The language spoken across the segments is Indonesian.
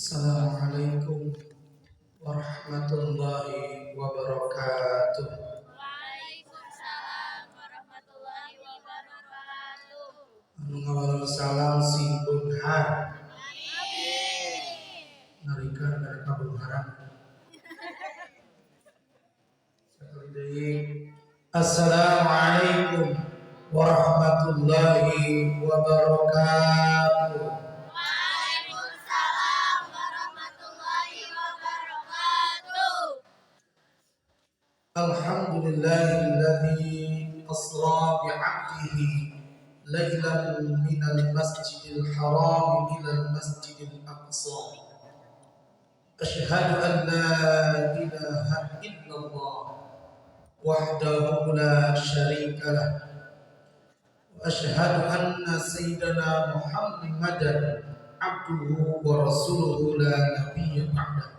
Assalamualaikum warahmatullahi wabarakatuh. Waalaikumsalam warahmatullahi wabarakatuh. Ngawal salam si bunghar Amin. narikan dari kabungharan. Sekali deui. Assalamualaikum warahmatullahi wabarakatuh. Waalaikumsalam warahmatullahi wabarakatuh. Alhamdulillahilladzi asra bi'abdihi lailan minal masjidil haram ilal masjidil aqsa. Asyhadu an la ilaha illallah wahdahu la syarika lah wa asyhadu anna sayyidana Muhammadan abduhu wa rasuluhu la nabiyya ba'dah.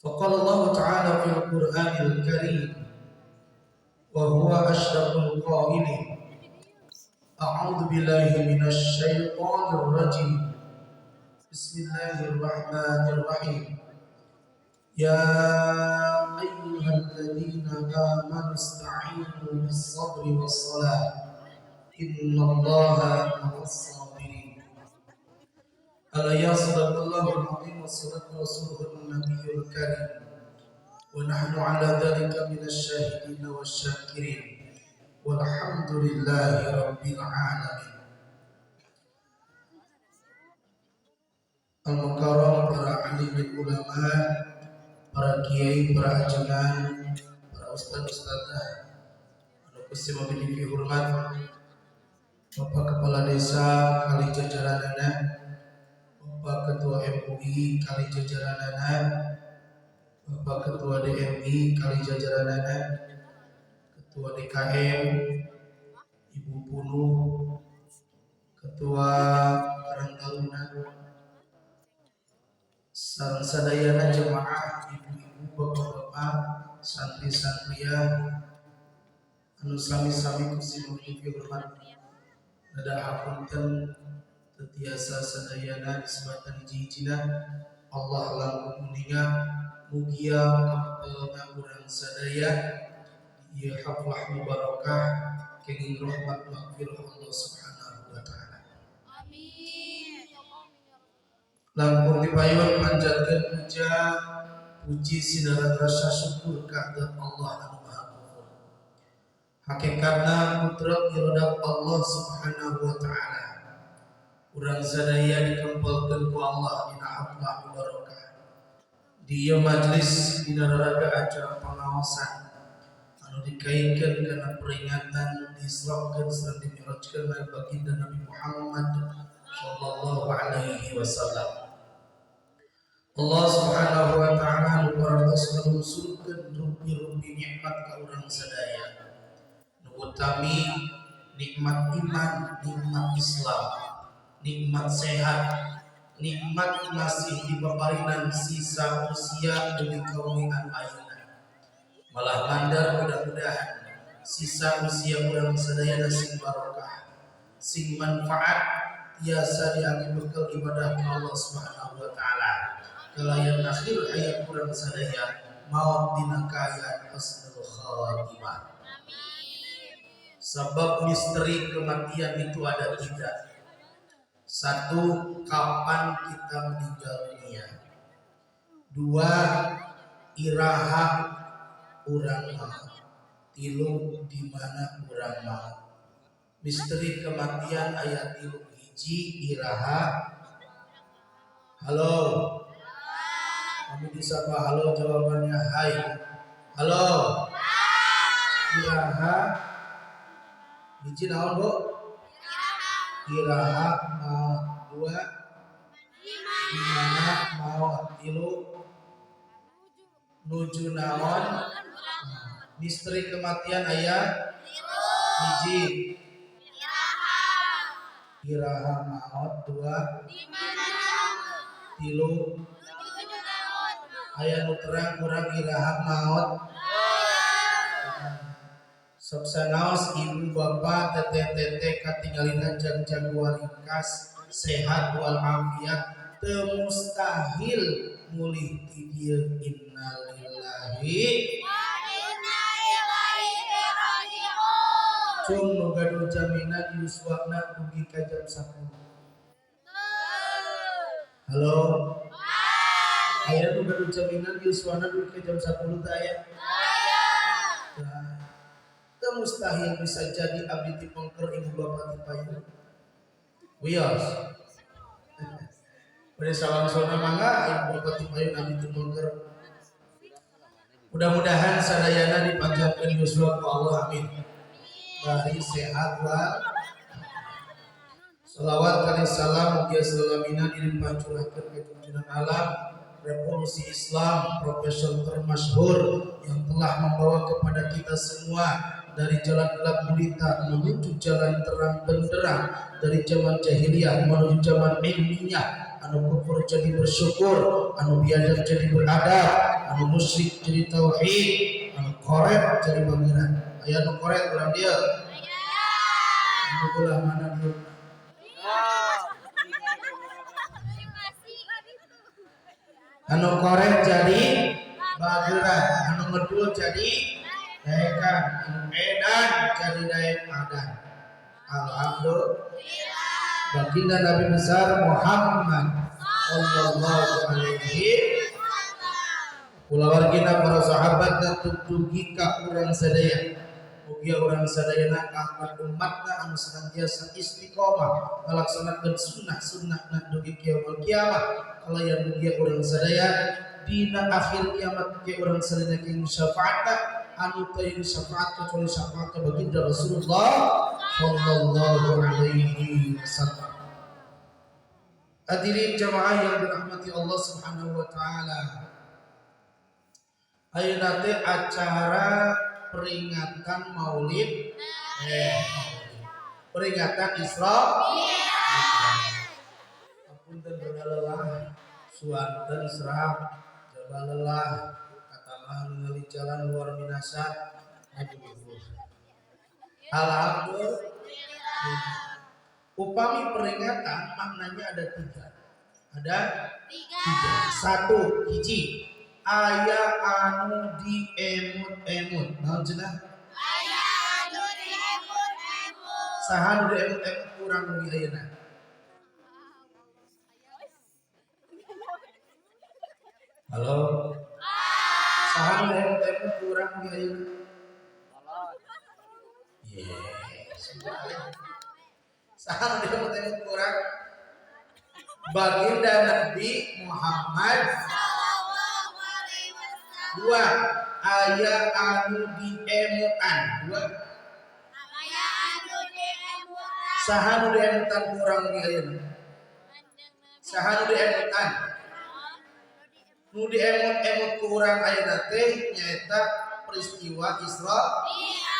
Faqala Allah ta'ala fil Qur'anil Karim wa huwa asyraful qailin a'udzu billahi minasy syaithanir rajim. Bismillahirrahmanirrahim. Ya ayyuhalladzina amanu ista'inu bis-sabri was-salah innallaha ma'as-sabirin. Al-ayat sadaqallahul azim wa sadaqa rasuluhun nabiyyul karim wa nahnu ala dhalika minasy syahidin wasyakirin walhamdulillahi rabbil alamin. Al-mukarram para ahli ulama, para kiai, para ajengan, para ustaz-ustazah, anu kusti memiliki hormat, Bapak Kepala Desa kali jajaranana, Bapak Ketua MUI kali jajaranana, Bapak Ketua DMI kali jajaranana, Ketua DKM, Ibu Punu, Ketua Karang Taruna, sareng sadayana jemaah, ibu-ibu, bapak-bapak, santri-santriya anu sami-sami kusi memiliki hormat, nada hapunten tetiasa sadayana disebatan hiji-hijina Allah langkung muninga mugia kapelna urang sadaya ieu haflah mubarakah kenging rahmat maghfirah Allah Subhanahu wa taala. Amin. Langkung dipayun panjatkeun puja puji sinaran rasa syukur kehadirat Allah anu Maha Ghafur. Hakikatna putra irodak Allah Subhanahu wa taala. Urang sadaya dikempelkeun ku Allah dina haflah mubarakah. Di majlis dina raraga acara pengaosan anu dikaitkeun kana peringatan disrakeun sareng dimi'rajkeun baginda Nabi Muhammad sallallahu alaihi wasallam. Allah Subhanahu wa taala nu parantos nulungsurkeun rupi-rupi nikmat ka urang sadaya. Nu utami nikmat iman, nikmat Islam, nikmat sehat, nikmat masih dipaparinan sisa usia demi kaunian ayeuna. Malah mandar mudah-mudahan sisa usia urang sadaya sing barokah, sing manfaat tiasa diangge bekal ibadah ka Allah Subhanahu wa taala. Kalayan akhir hayat kurang sadaya maut dina kaayaan husnul khatimah. Sebab misteri kematian itu ada tiga. Satu, kapan kita meninggal dunia. Dua, iraha urang maut. Tilu, di mana urang maut. Misteri kematian ayat tilu. Hiji, iraha. Halo. Kami disapa halo, jawabannya hai. Halo. Iraha. Hiji naon, Bu? Iraha maut. Dua, di mana maut. Tilu, nuju naon. Misteri kematian ayat hiji. Iraha maut. Dua, tilu, aya nu terang kurang iraha maut. Sok sanaos ibu bapak teteh-teteh katinggalina jag-jaguar ringkas sehat walafiat teu mustahil mulih ti dieu innalillahi cung nu gaduh jaminan yuswana dugi ka jam 10. Halo. Aya nu gaduh jaminan yuswana dugi ka jam 10 teh aya? Teu mustahil bisa jadi abdi ti pengker ibu bapak ti payun. Wios. Pada salang-salang mangga ibu bapak ti payun abdi ti pengker. Mudah-mudahan sadayana dipanjatkeun yuswa ku Allah amin. Bari sehat wa salawat kali salam mugia salamina dilimpahcurahkeun ka junjungan alam revolusi Islam profesor termasyhur yang telah membawa kepada kita semua dari jalan gelap gulita menuju jalan terang benderang, dari zaman jahiliyah menuju zaman ilmiah, anu kufur jadi bersyukur, anu biadab jadi beradab, anu musyrik jadi tauhid, anu korek jadi pangeran. Aya nu korek urang dia. Anu belah mana dia? Anu korek jadi bageran, anu ngedul jadi daekan, anu edan jadi daek adan. Alhamdulillah. Baginda Nabi besar Muhammad sallallahu alaihi kulawargina para sahabat dan tutugi ka urang sadaya. Mugia urang sadayana ahmad umatna anu senantiasa istiqomah ngalaksanakeun sunnah-sunnahna dugi kiaumul kiamat. Kalayan mugia urang sadaya dina akhir kiamat ke urang sadaya ke syafaatna anu teu syafaat kecuali syafaat baginda Rasulullah sallallahu alaihi wasallam. Hadirin jamaah yang dirahmati Allah Subhanahu wa taala. Ayeuna teh acara peringatan Maulid peringatan Isra. Apunten lelah suanten serah coba lelah katamah ningali jalan luar binasa. Alhamdulillah. Upami peringatan maknanya ada 3. Ada 3. 1 hiji aya anu diemut-emut. Naon cenah? Aya anu diemut-emut. Saha nu diemut-emut urang nu ayeuna? Halo. Saha nu diemut-emut urang nu ayeuna? Yes. Saha nu diemut-emut urang? Baginda Nabi Muhammad. 2 aya anu diemutan. 2 aya anu diemutan. Saha nu diemutan urang ge ayeuna? Saha nu diemutan? Nu diemut-emut ku urang ayeuna teh nyaeta peristiwa Isra.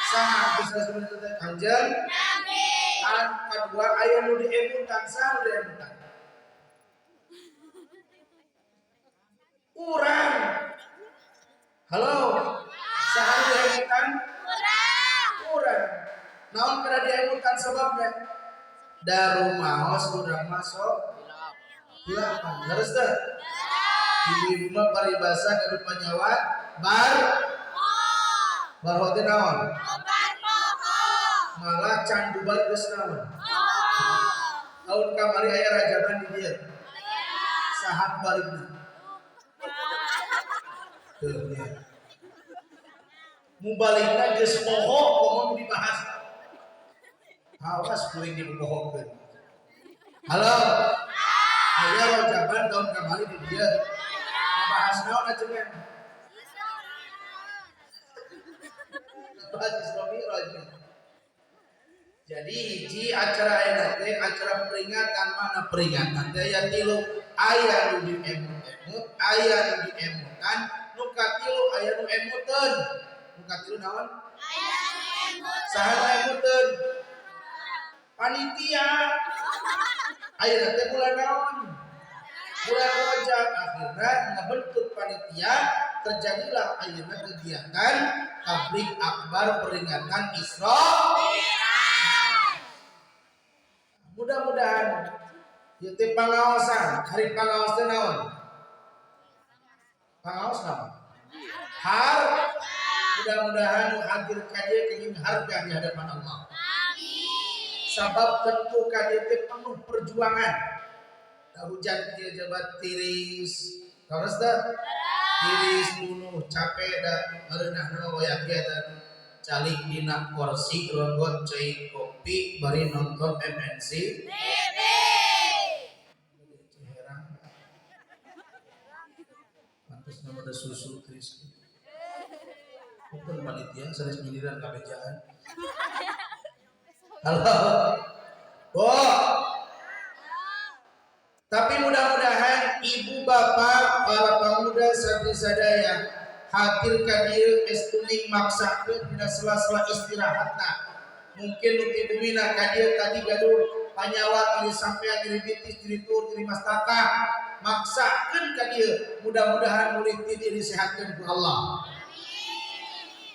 Saha bisa sebenarnya teh Kanjeng Nabi. Anu kadua aya nu diemutan. Saha nu diemutan? Urang. Halo. Saha nu diemutan? Urang. Naon kada diemutan sebabnya? Daru maos urang masuk hilapan. Leres teh? Ibu mah paribasa gaduh panyawat bar teh naon? Malah can bubar geus naon? Tahun kamari aya rajaban di dieu. Saha balikna? Teu nya. Mubalikna geus poho komo dibahas. Awas kuring dibohongkeun. Halo. Aya rajaban tahun kamari di dieu. Bahas naon acengen? Bahas Isra Mi'raj. Jadi hiji acara ayeuna teh acara peringatan mana peringatan teh aya 3 aya nu diemut-emut aya nu diemutan nu katilu aya nu emuteun nu katilu naon aya nu emut saha nu emuteun panitia ayeuna teh bulan naon bulan Rajab akhirna ngabentuk panitia terjadilah ayeuna kegiatan tabligh akbar peringatan Isra. Mudah-mudahan Ieu teh pangaosan, hari pangaos teh naon? Pangaos naon? Mudah-mudahan hadir kadieu kening harga di hadapan Allah. Sabab tentu kadieu teh penuh perjuangan. Da hujan kieu jabat tiris, terus da tiris bunuh capek da ngareunah nama wayah da calik dina kursi rogot cai kopi bari nonton MNC TV. Pantes nama da susu Kris. Bukan panitia sanes nyindiran kabejaan. Halo. Tapi mudah-mudahan ibu bapak para pemuda santri sadaya hadir ka dieu geus teuing maksakeun dina sela-sela istirahatna. Mungkin nu ti bumina ka dieu tadi gaduh panyawa ieu sampean diri bitis diri tur diri mastaka maksakeun ka dieu mudah-mudahan murid ti diri disehatkeun ku Allah.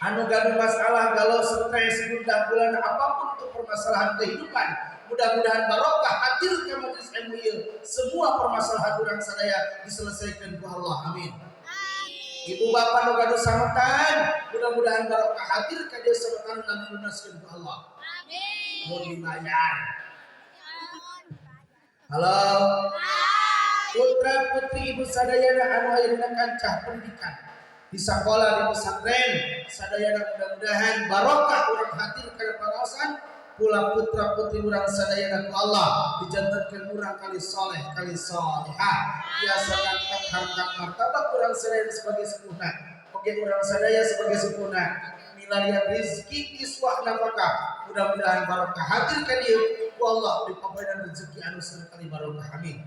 Anu gaduh masalah galau stres gundah gulana apapun untuk permasalahan kehidupan, mudah-mudahan barokah hadir ke majelis ilmu ieu semua permasalahan urang sadaya diselesaikan ku Allah. Amin. Ibu bapak nu gaduh sametan, mudah-mudahan barokah hadir ka dieu sametan dan dilunaskeun ku Allah. Amin. Mun dibayar. Halo. Putra putri ibu sadayana anu aya dina kancah pendidikan di sekolah di pesantren sadayana mudah-mudahan barokah urang hadir kana pangaosan pula putra putri urang sadayana ku Allah dijantankeun urang kali soleh kali solehah biasa ngangkat harkat martabat urang sadaya sebagai sepuhna oge urang sadaya sebagai sepuhna milarian rezeki kiswah nafkah mudah-mudahan barokah hadir ka dieu ku Allah dipapaeun rezeki anu sareng barokah amin.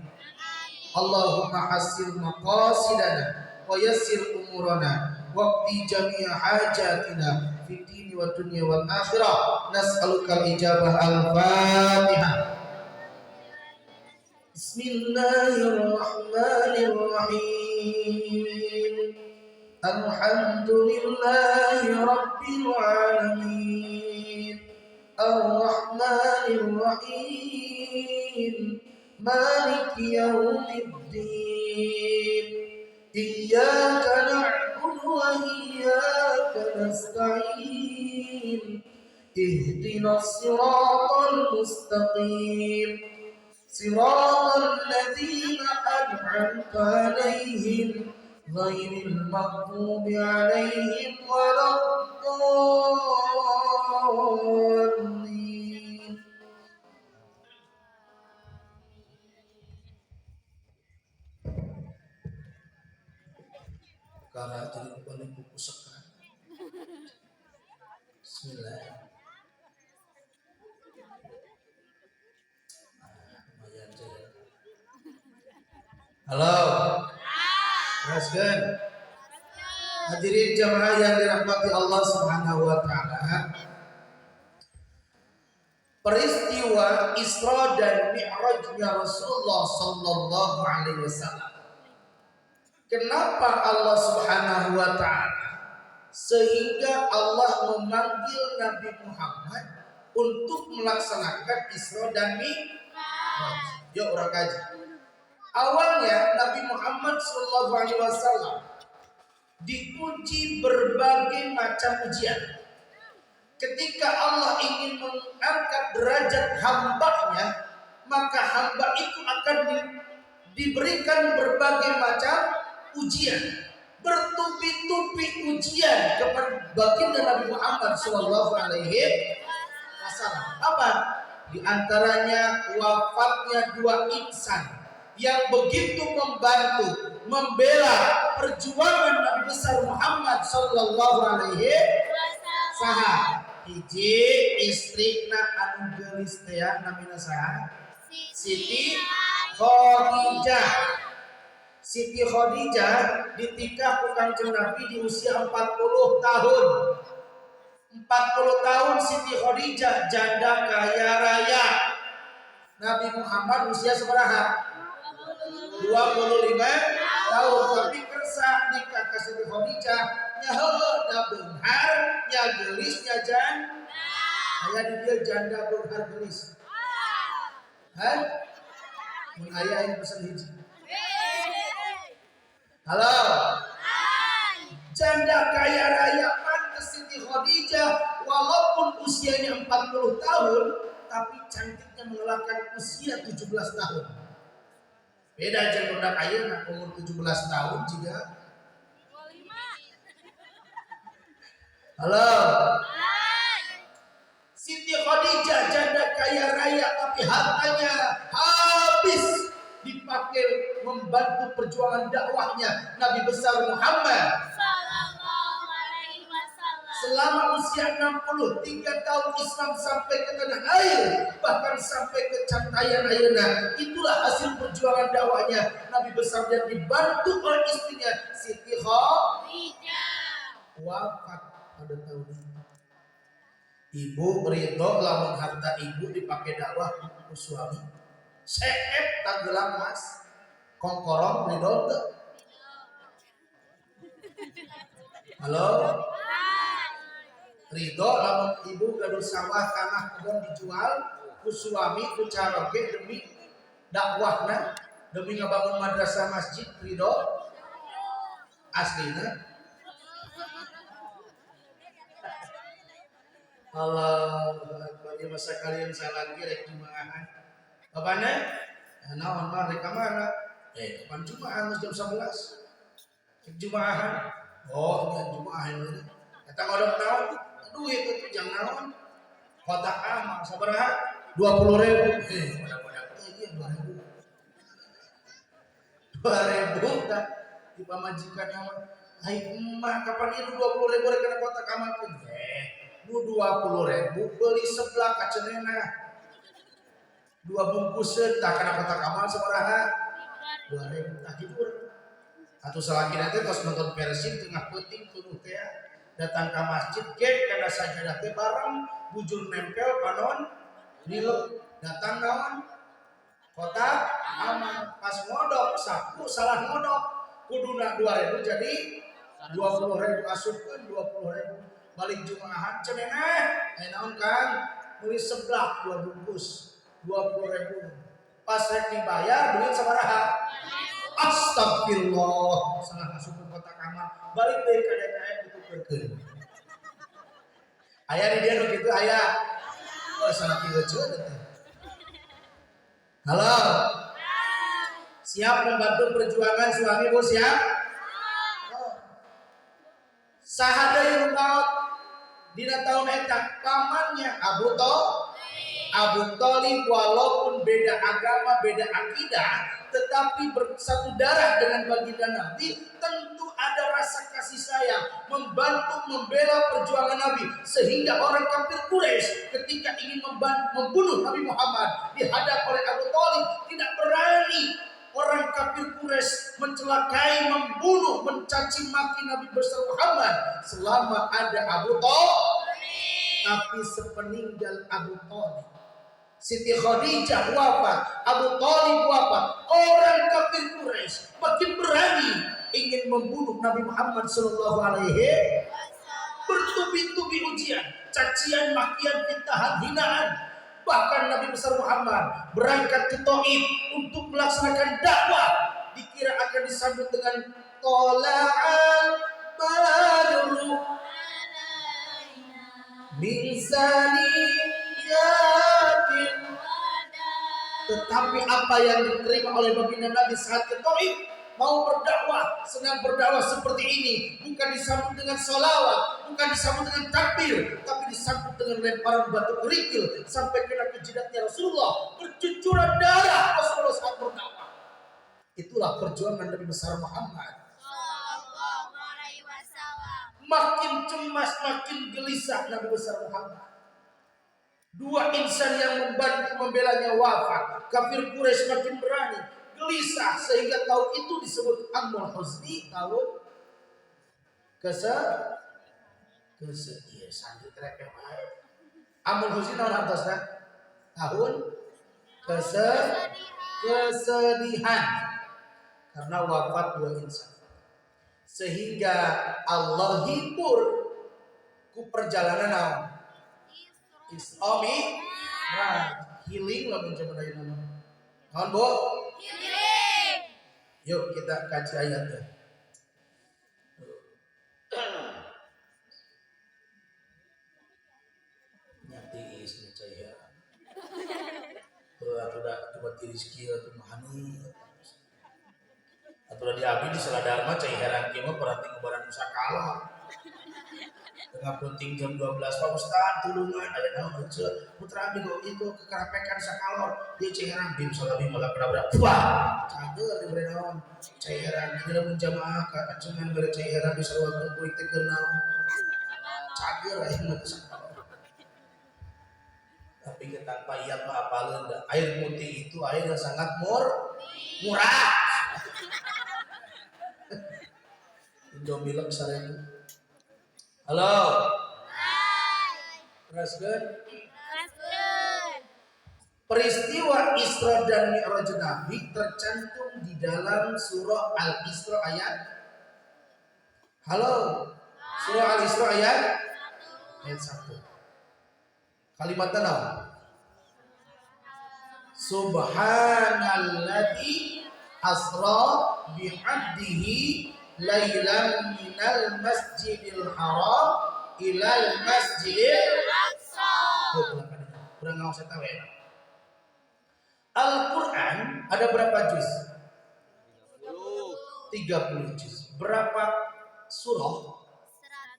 Allahumma hasil maqasidana wa yassir umurana waqti jami'a hajatina fid dini wad dunya wal akhirah nas'aluka ijabah al-Fatihah. Bismillahirrahmanirrahim. Alhamdulillahi rabbil alamin. Ar-Rahmanir Rahim. Maliki yaumiddin. Iyyaka na'budu wa iyyaka nasta'in. Ihdinas siratal mustaqim. Siratal ladzina an'amta 'alaihim ghairil maghdubi 'alaihim waladdallin. Karena jadi kembali buku sekarang. Bismillah. Lumayan aja. Halo. Teruskan. Hadirin jamaah yang dirahmati Allah Subhanahu wa taala. Peristiwa Isra dan Mi'rajnya Rasulullah sallallahu alaihi wasallam. Kenapa Allah Subhanahu wa taala sehingga Allah memanggil Nabi Muhammad untuk melaksanakan Isra dan Mi'raj? Yuk orang kaji. Awalnya Nabi Muhammad sallallahu alaihi wasallam diuji berbagai macam ujian. Ketika Allah ingin mengangkat derajat hambanya, maka hamba itu akan diberikan berbagai macam ujian, bertubi-tubi ujian kepada baginda Nabi Muhammad sallallahu alaihi wasallam. Apa? Di antaranya wafatnya dua insan yang begitu membantu membela perjuangan Nabi besar Muhammad sallallahu alaihi wasallam. Hiji istrina anu geulis teh namina saha? Siti Khadijah. Siti Khadijah ditikah ku Kanjeng Nabi di usia 40 tahun. 40 tahun Siti Khadijah janda kaya raya. Nabi Muhammad usia seberapa? 25 tahun. Tapi kersa nikah ka Siti Khadijah nya heueuh da beunghar nya geulis nya janda. Aya di dieu janda beunghar geulis. Hah? Mun aya yang pesan hiji. Halo. Janda kaya raya pantes Siti Khadijah walaupun usianya 40 tahun tapi cantiknya mengalahkan usia 17 tahun. Beda jeung budak ayeuna umur 17 tahun juga. Halo. Siti Khadijah janda kaya raya tapi hartanya habis dipakai membantu perjuangan dakwahnya Nabi besar Muhammad. Selama usia 63 tahun Islam sampai ke tanah air, bahkan sampai ke Cantaya ayeuna. Itulah hasil perjuangan dakwahnya Nabi besar yang dibantu oleh istrinya Siti Khadijah. Wafat pada tahun itu. Ibu ridho lamun harta ibu dipakai dakwah ku suami. Seep tanggelam mas, kongkorong ridho teu. Halo. Ridho lamun ibu gaduh sawah tanah kebun dijual ku suami ku caroge demi dakwahna, demi ngabangun madrasah masjid ridho aslina. Allah bagi masa kalian saya lagi rek jumaahan. Bapana? Naon mah rek mana? Kapan jumaahan jam 11? Rek jumaahan. Oh, ini jumaahan ini. Eta ngodok naon? Duit itu jangan naon. Kotak amal sabaraha? 20.000. Bodak-bodak teh ieu 2.000. 2.000 tah di pamajikan naon? Hai emak kapan ieu 20.000 rek kana kotak amal pun. 20.000 beli sebelah kacenena 2 bungkusan tak kena kotak amal sabaraha 2.000 tak kitu atuh salakina teh tos nonton Persib tengah peuting tunuh teh datang ke masjid ge kana sajadah teh bareng bujur nempel panon nileu datang naon kotak amal pas ngodok sapu salah ngodok kuduna 2.000 jadi 20.000 asupkeun 20.000 balik jumaahan cenena naon Kang beli sebelah 2 bungkus 20.000 pas rek dibayar duit sabaraha astagfirullah salah masuk ke kotak amal balik deui ka DKM ditukeurkeun aya di dia nu kitu aya oh salah kieu teh. Halo siap membantu perjuangan suami bos siap saha deui nu naon dina tahun eta pamannya Abu Thalib walaupun beda agama, beda akidah, tetapi bersatu darah dengan baginda Nabi, tentu ada rasa kasih sayang, membantu membela perjuangan Nabi, sehingga orang kafir Quraisy ketika ingin membunuh Nabi Muhammad dihadap oleh Abu Thalib tidak berani. Orang kafir Quraisy mencelakai, membunuh, mencaci maki Nabi besar Muhammad selama ada Abu Thalib. Tapi sepeninggal Abu Thalib, Siti Khadijah wafat, Abu Thalib wafat, orang kafir Quraisy makin berani ingin membunuh Nabi Muhammad sallallahu alaihi bertubi-tubi ujian, cacian, makian, fitnah, hinaan. Bahkan Nabi besar Muhammad berangkat ke Taif untuk melaksanakan dakwah, dikira akan disambut dengan tola'al badru min saniyatin. Tetapi apa yang diterima oleh baginda Nabi saat ke Taif, mau berdakwah, senang berdakwah seperti ini, bukan disambut dengan sholawat, bukan disambut dengan takbir, tapi disambut dengan lemparan batu kerikil sampai kena ke jidatnya Rasulullah, bercucuran darah Rasulullah saat berdakwah. Itulah perjuangan Nabi besar Muhammad. Makin cemas, makin gelisah Nabi besar Muhammad. Dua insan yang membantu membelanya wafat, kafir Quraisy makin berani, gelisah, sehingga tahun itu disebut Amul Huzni, tahun iya sandi trek Amul Huzni tahun hartosna tahun kesedihan karena wafat dua insan, sehingga Allah hibur ku perjalanan naon Isra Mi'raj, healing lah mencoba dari nama naon Bu Kiri. Yuk kita kaji ayatnya. Nyati is caya. Atau udah buat rizki atau mahani. Atau udah diabi di Seladharma cai heran kieu mah perhati kubaran sakala. Tengah penting jam 12 Pak Ustaz tulungan aya naon heuceul. Putra abdi kok itu kekerapekan sakalor. Dia cai heran bim salabi malah kenabrak. Wah, cager dibere naon. Cai heran di dalam jamaah ka acengan bere cai heran di saruakeun kuring teh keur naon. Cager aya mah teu sakalor. Tapi tanpa iat mah apaleun da. Air putih itu air yang sangat murah. Indomilek sareng. Halo. Hai. Teruskeun. Teruskeun. Peristiwa Isra dan Mi'raj Nabi tercantum di dalam surah Al-Isra ayat. Halo. Surah Al-Isra ayat 1. Kalimatnya naon? Subhanalladzi asra bi'abdihi lailan minal masjidil haram ilal masjidil Aqsa. Kurang ngawas eta we. Al-Quran ada berapa juz? 30 juz. Berapa surah?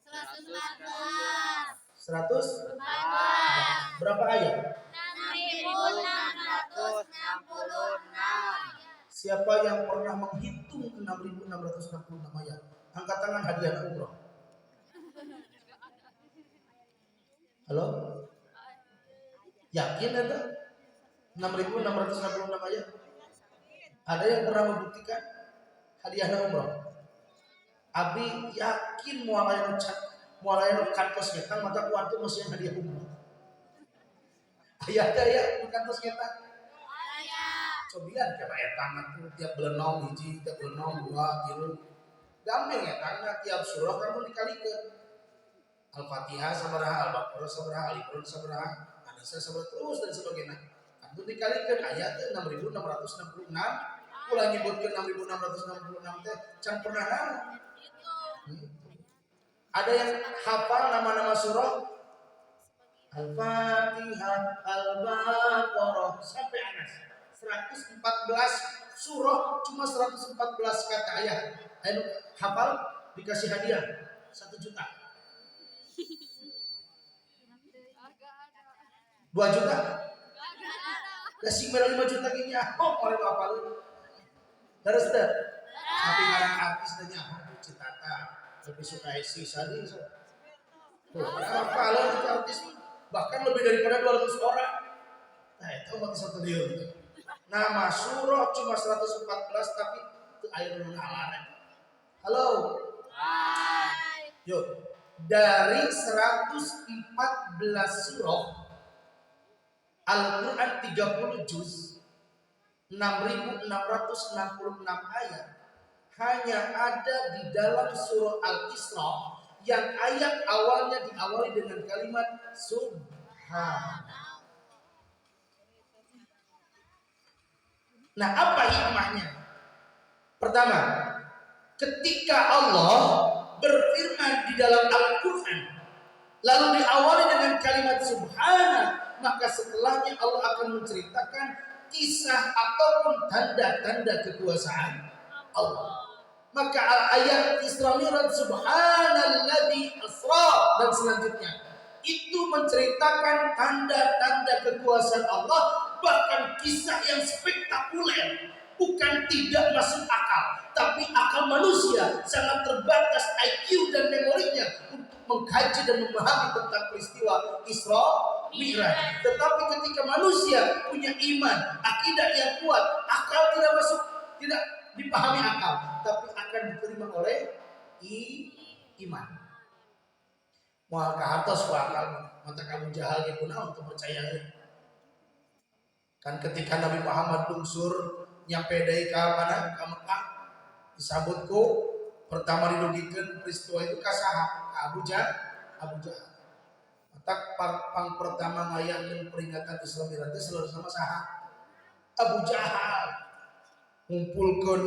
114. 100? Berapa ayat? 6.666. Siapa yang pernah menghitung 6.666 ayat? Angkat tangan hadiah umroh. Halo? Yakin ada? 6.666 ayat? Ada yang pernah membuktikan hadiah umroh? Abi yakin mualaya kantos ngetang mata kuantum masih hadiah umroh. Ayat ya kantos ngetang. Cobian coba etangan tuh tiap belenong hiji, tiap belenong 2, 3. Gampang etangna tiap surah kamu dikalikan. Al-Fatihah sabaraha, Al-Baqarah sabaraha, Al-Imran sabaraha, An-Nisa sabaraha terus dan sebagainya. Kamu dikalikan ayatnya 6.666. Ulah nyebutkeun 6.666 teh can pernah naon. Ada yang hafal nama-nama surah? Al-Fatihah, Al-Baqarah sampai Anas. 114 surah cuma 114 kata ayat. Ayo hafal dikasih hadiah 1 juta. 2 juta? Kasih 5 juta gini ya. Oh, oleh hafal. Terus deh. Tapi ngarang artis teh nyaho Citata. Lebih suka isi sadi. Tuh, hafal itu artis bahkan lebih daripada 200 orang. Nah, itu mati 1 triliun. Nama surah cuma 114 tapi itu air mengalar. Halo. Hai. Yuk. Dari 114 surah Al-Quran 30 juz 6.666 ayat hanya ada di dalam surah Al-Isra yang ayat awalnya diawali dengan kalimat Subhan. Nah, apa hikmahnya? Pertama, ketika Allah berfirman di dalam Al-Quran lalu diawali dengan kalimat Subhana, maka setelahnya Allah akan menceritakan kisah ataupun tanda-tanda kekuasaan Allah. Maka ayat Isra Mi'raj Subhanalladzi asra dan selanjutnya itu menceritakan tanda-tanda kekuasaan Allah, bahkan kisah yang spektakuler, bukan tidak masuk akal, tapi akal manusia sangat terbatas IQ dan memorinya untuk mengkaji dan memahami tentang peristiwa Isra Mi'raj. Tetapi ketika manusia punya iman, akidah yang kuat, akal tidak masuk, tidak dipahami akal, tapi akan diterima oleh iman. Moal ka hartos ku akal mata kamu jahal ge kunaon untuk percaya. Kan ketika Nabi Muhammad lungsur nyampe deui ka mana? Ka Mekah disambutku pertama dirugikeun peristiwa itu ka saha? Ka Abu Jahal. Mata pang pertama ngayangkeun peringatan Isra Mi'raj selalu sama saha? Abu Jahal. ngumpulkan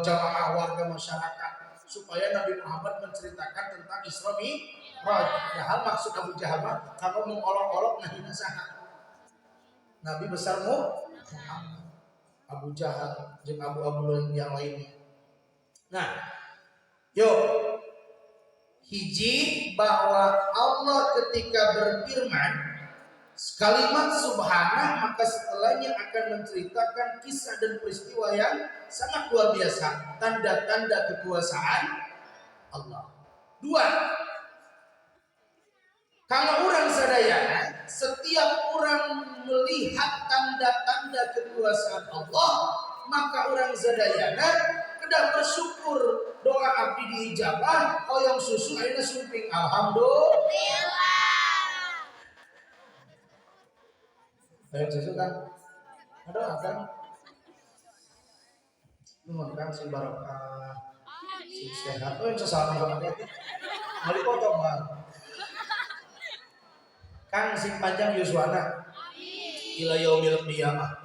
jamaah warga masyarakat supaya Nabi Muhammad menceritakan tentang Isra Mi'raj. Padahal maksud Abu Jahal kalau mengolok-olok ngahina saha Nabi besar Muhammad, Abu Jahal jeung Abu yang lainnya. Nah, yuk hiji bahwa Allah ketika berfirman kalimat subhanah maka setelahnya akan menceritakan kisah dan peristiwa yang sangat luar biasa, tanda-tanda kekuasaan Allah. Dua, kalau orang sadayana setiap orang melihat tanda-tanda kekuasaan Allah maka orang sadayana kedah bersyukur doa abdi diijabah hoyong susu ayeuna sumping alhamdulillah. Ayo susu kan ada kan lu makan si barokah si sehat yang sesama banget mari potong bang Kang sing panjang Yuswana ila yaumil qiyamah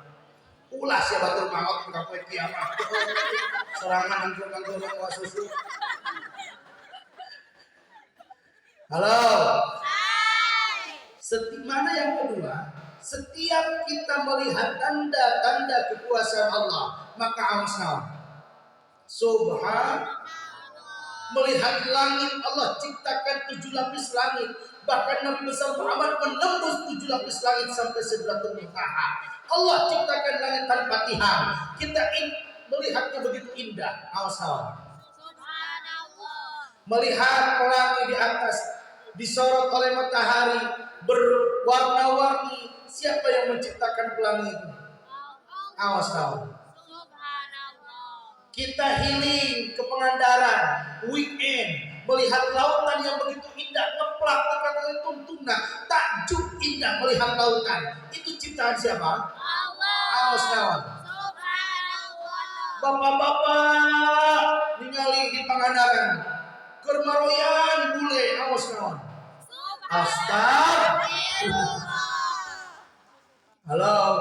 ulas ya batur maut ka poe kiamat serangan anjur-anjur yang susu. Halo. Mana yang kedua, setiap kita melihat tanda-tanda kekuasaan Allah, maka awas subhan melihat langit Allah ciptakan 7 lapis langit. Bahkan Nabi besar Muhammad menembus 7 lapis langit sampai Sidratul Muntaha. Allah ciptakan langit tanpa tiang. Kita melihatnya begitu indah. Awas. Melihat pelangi di atas disorot oleh matahari berwarna-warni. Siapa yang menciptakan pelangi itu? Awas. Kita healing ke Pangandaran weekend melihat lautan yang begitu indah, ngeplak kata tuntuna, takjub indah melihat lautan. Itu ciptaan siapa? Awas kawan. Bapak-bapak ningali di Pangandaran kermaroyan bule, awas kawan. Astagfirullah. Halo.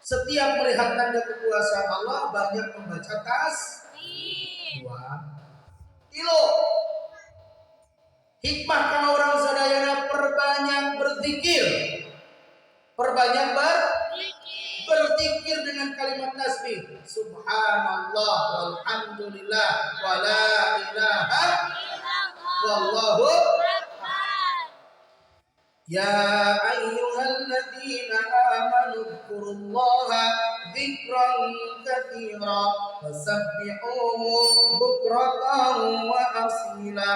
Setiap melihat tanda kekuasaan Allah banyak membaca tasbih. 2. Tilo. Hikmah kalau orang sadayana perbanyak berzikir. Perbanyak berzikir dengan kalimat tasbih. Subhanallah walhamdulillah wala ilaha wallahu ya ayyuhalladzina amanu dzkurullaha dzikran katsira wasabbihuhu bukratan wa asila.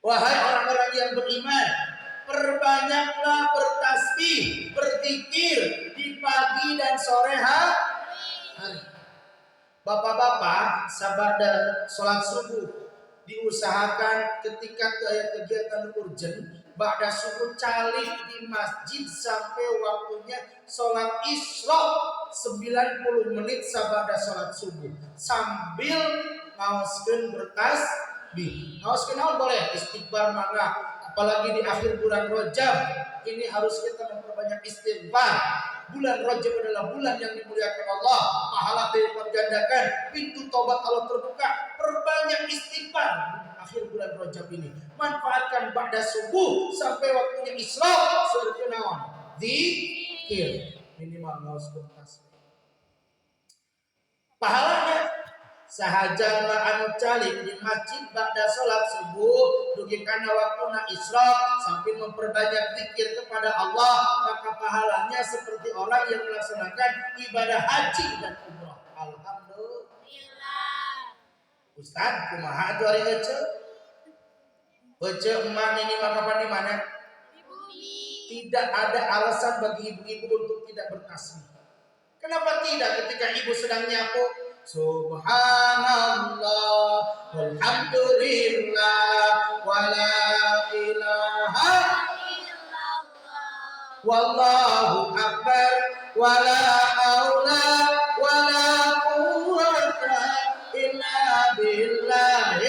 Wahai orang-orang yang beriman, perbanyaklah bertasbih, berzikir di pagi dan sore hari. Bapak-bapak, sabada sholat subuh diusahakan ketika ada kegiatan urgent, ba'da subuh calik di masjid sampai waktunya sholat isra 90 menit sabada sholat subuh sambil ngaoskeun bertasbih. Ngaoskeun naon boleh istighfar mangga, apalagi di akhir bulan Rajab ini harus kita memperbanyak istighfar. Bulan Rajab adalah bulan yang dimuliakan Allah, pahala dilipat gandakan, pintu taubat Allah terbuka. Perbanyak istighfar di akhir bulan Rajab ini. Manfaatkan ba'da subuh sampai waktunya isra seperti naon? Zikir minimal ngaoskeun tasbih. Pahalanya sahaja anu calik di masjid ba'da salat subuh dugi kana waktuna isra sambil memperbanyak zikir kepada Allah, maka pahalanya seperti orang yang melaksanakan ibadah haji dan umrah. Alhamdulillah. Ustaz, kumaha atuh ari heuceu? Heuceu emak ini makapan di mana? Di bumi. Tidak ada alasan bagi ibu-ibu untuk tidak bertasbih. Kenapa tidak ketika ibu sedang nyapu? Subhanallah walhamdulillah wala ilaha illallah wallahu akbar wala haula wala quwwata illa billah.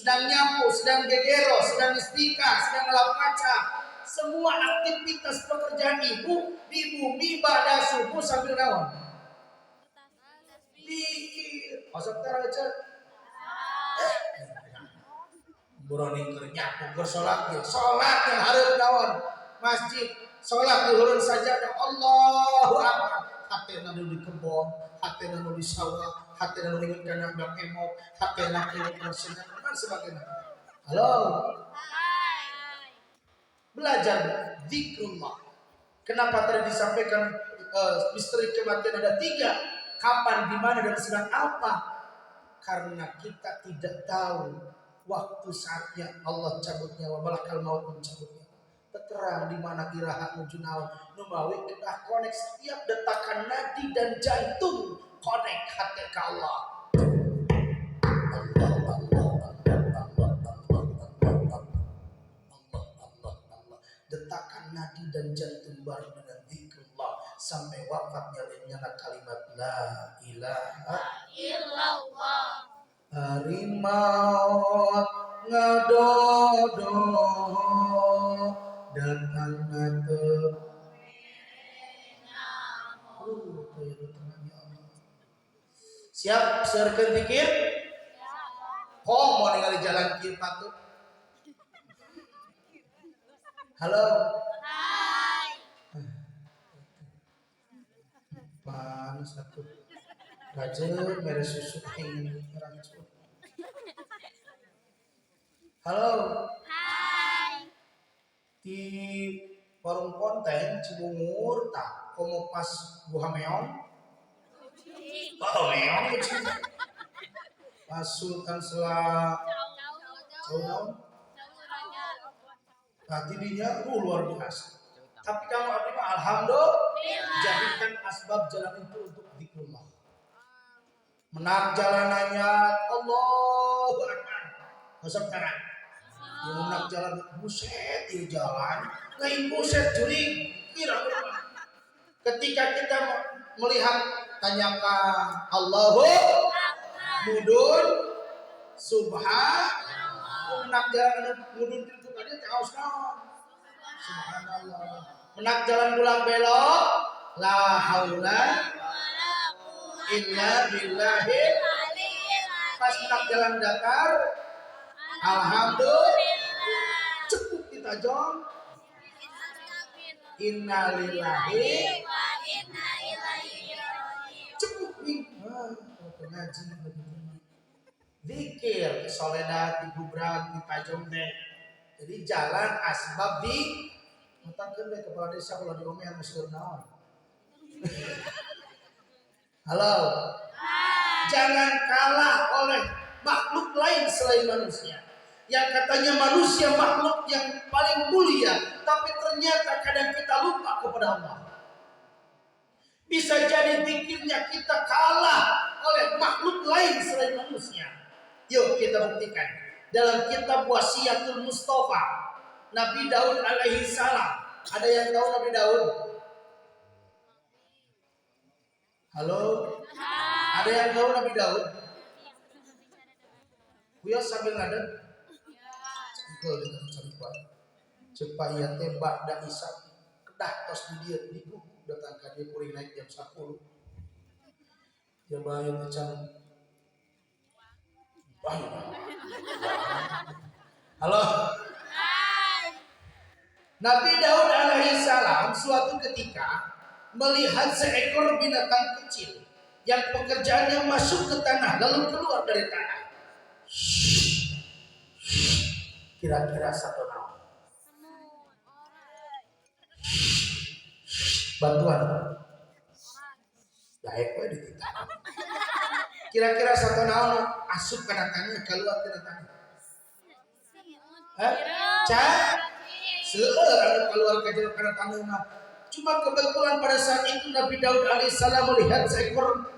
sedang nyapu, sedang gegero, sedang istiqah, sedang ngelap kaca. Semua aktivitas pekerjaan ibu di bumi pada subuh sambil naon? Dikir. Masuk teraja. Buroning keur nyapu, keur salat yang hareup naon? Masjid, salat luhurun sajadah Allahu Akbar. Hatena nu di kebon, hatena nu di sawah, hatena nu inget kana bang emok, hatena inget kana senang dan sebagainya. Halo. Belajar zikrullah. Kenapa tadi disampaikan misteri kematian ada 3? Kapan, di mana, dan sedang apa? Karena kita tidak tahu waktu saatnya Allah cabut nyawa, malakal maut mencabut nyawa. Terang di mana iraha menuju naon, numawi kita konek setiap detakan nadi dan jantung, konek hati ke Allah. Detakan nadi dan jantung baru dengan zikrullah sampai wafatnya nyala kalimat la ilaha illallah. Harimau ngadodo datang ke siap serkeun pikir mau ningali jalan kieu patut. Halo. Hai. Panas satu. Raja mere susu ingin racun. Halo. Hai. Di warung konten Cibungur tak komo pas buah meong. Oh meong. Pas Sultan Sela. Jauh. Hati dinya luar biasa. Tapi kalau abdi mah alhamdulillah jadikan asbab jalan itu untuk zikrullah. Menang jalanannya Allahu Akbar. Masuk kanan. Yang menang jalan buset di jalan, lain buset juring kira-kira. Ketika kita melihat tanyakan Allahu mudun subhanallah. Menang jalan mudun itu tadi tahu naon. Subhanallah. Menak jalan pulang belok la haula illa billahi. Pas menak jalan datar alhamdulillah. Cukup kita jom innalillahi wa inna ilaihi raji'un. Cukup nih. Ngaji zikir soledad di gubrak di pajong deh. Jadi jalan asbab di mutakeun deh kepala desa kalau di omehan muslim naon. Halo. Jangan kalah oleh makhluk lain selain manusia. Yang katanya manusia makhluk yang paling mulia, tapi ternyata kadang kita lupa kepada Allah. Bisa jadi pikirnya kita kalah oleh makhluk lain selain manusia. Yuk kita buktikan. Dalam kitab Wasiyatul Mustafa, Nabi Daud alaihi salam. Ada yang tahu Nabi Daud? Halo? Ada yang tahu Nabi Daud? Buya sambil ngadeg. Cengkel dengan cengkel. Cepat ia tembak dan isak. Kedah tos di dia diku datang ka dia kuring naik jam 10. Dia bayar macam halo. Nabi Daud alaihi salam suatu ketika melihat seekor binatang kecil yang pekerjaannya masuk ke tanah lalu keluar dari tanah. Kira-kira satu naon? Bantuan. Baik we dititah. Kira-kira satu naon asup kana tanah keluar dari tanah. Seueur anu keluar ke kana tanah mah. Cuma kebetulan pada saat itu Nabi Daud alaihissalam melihat seekor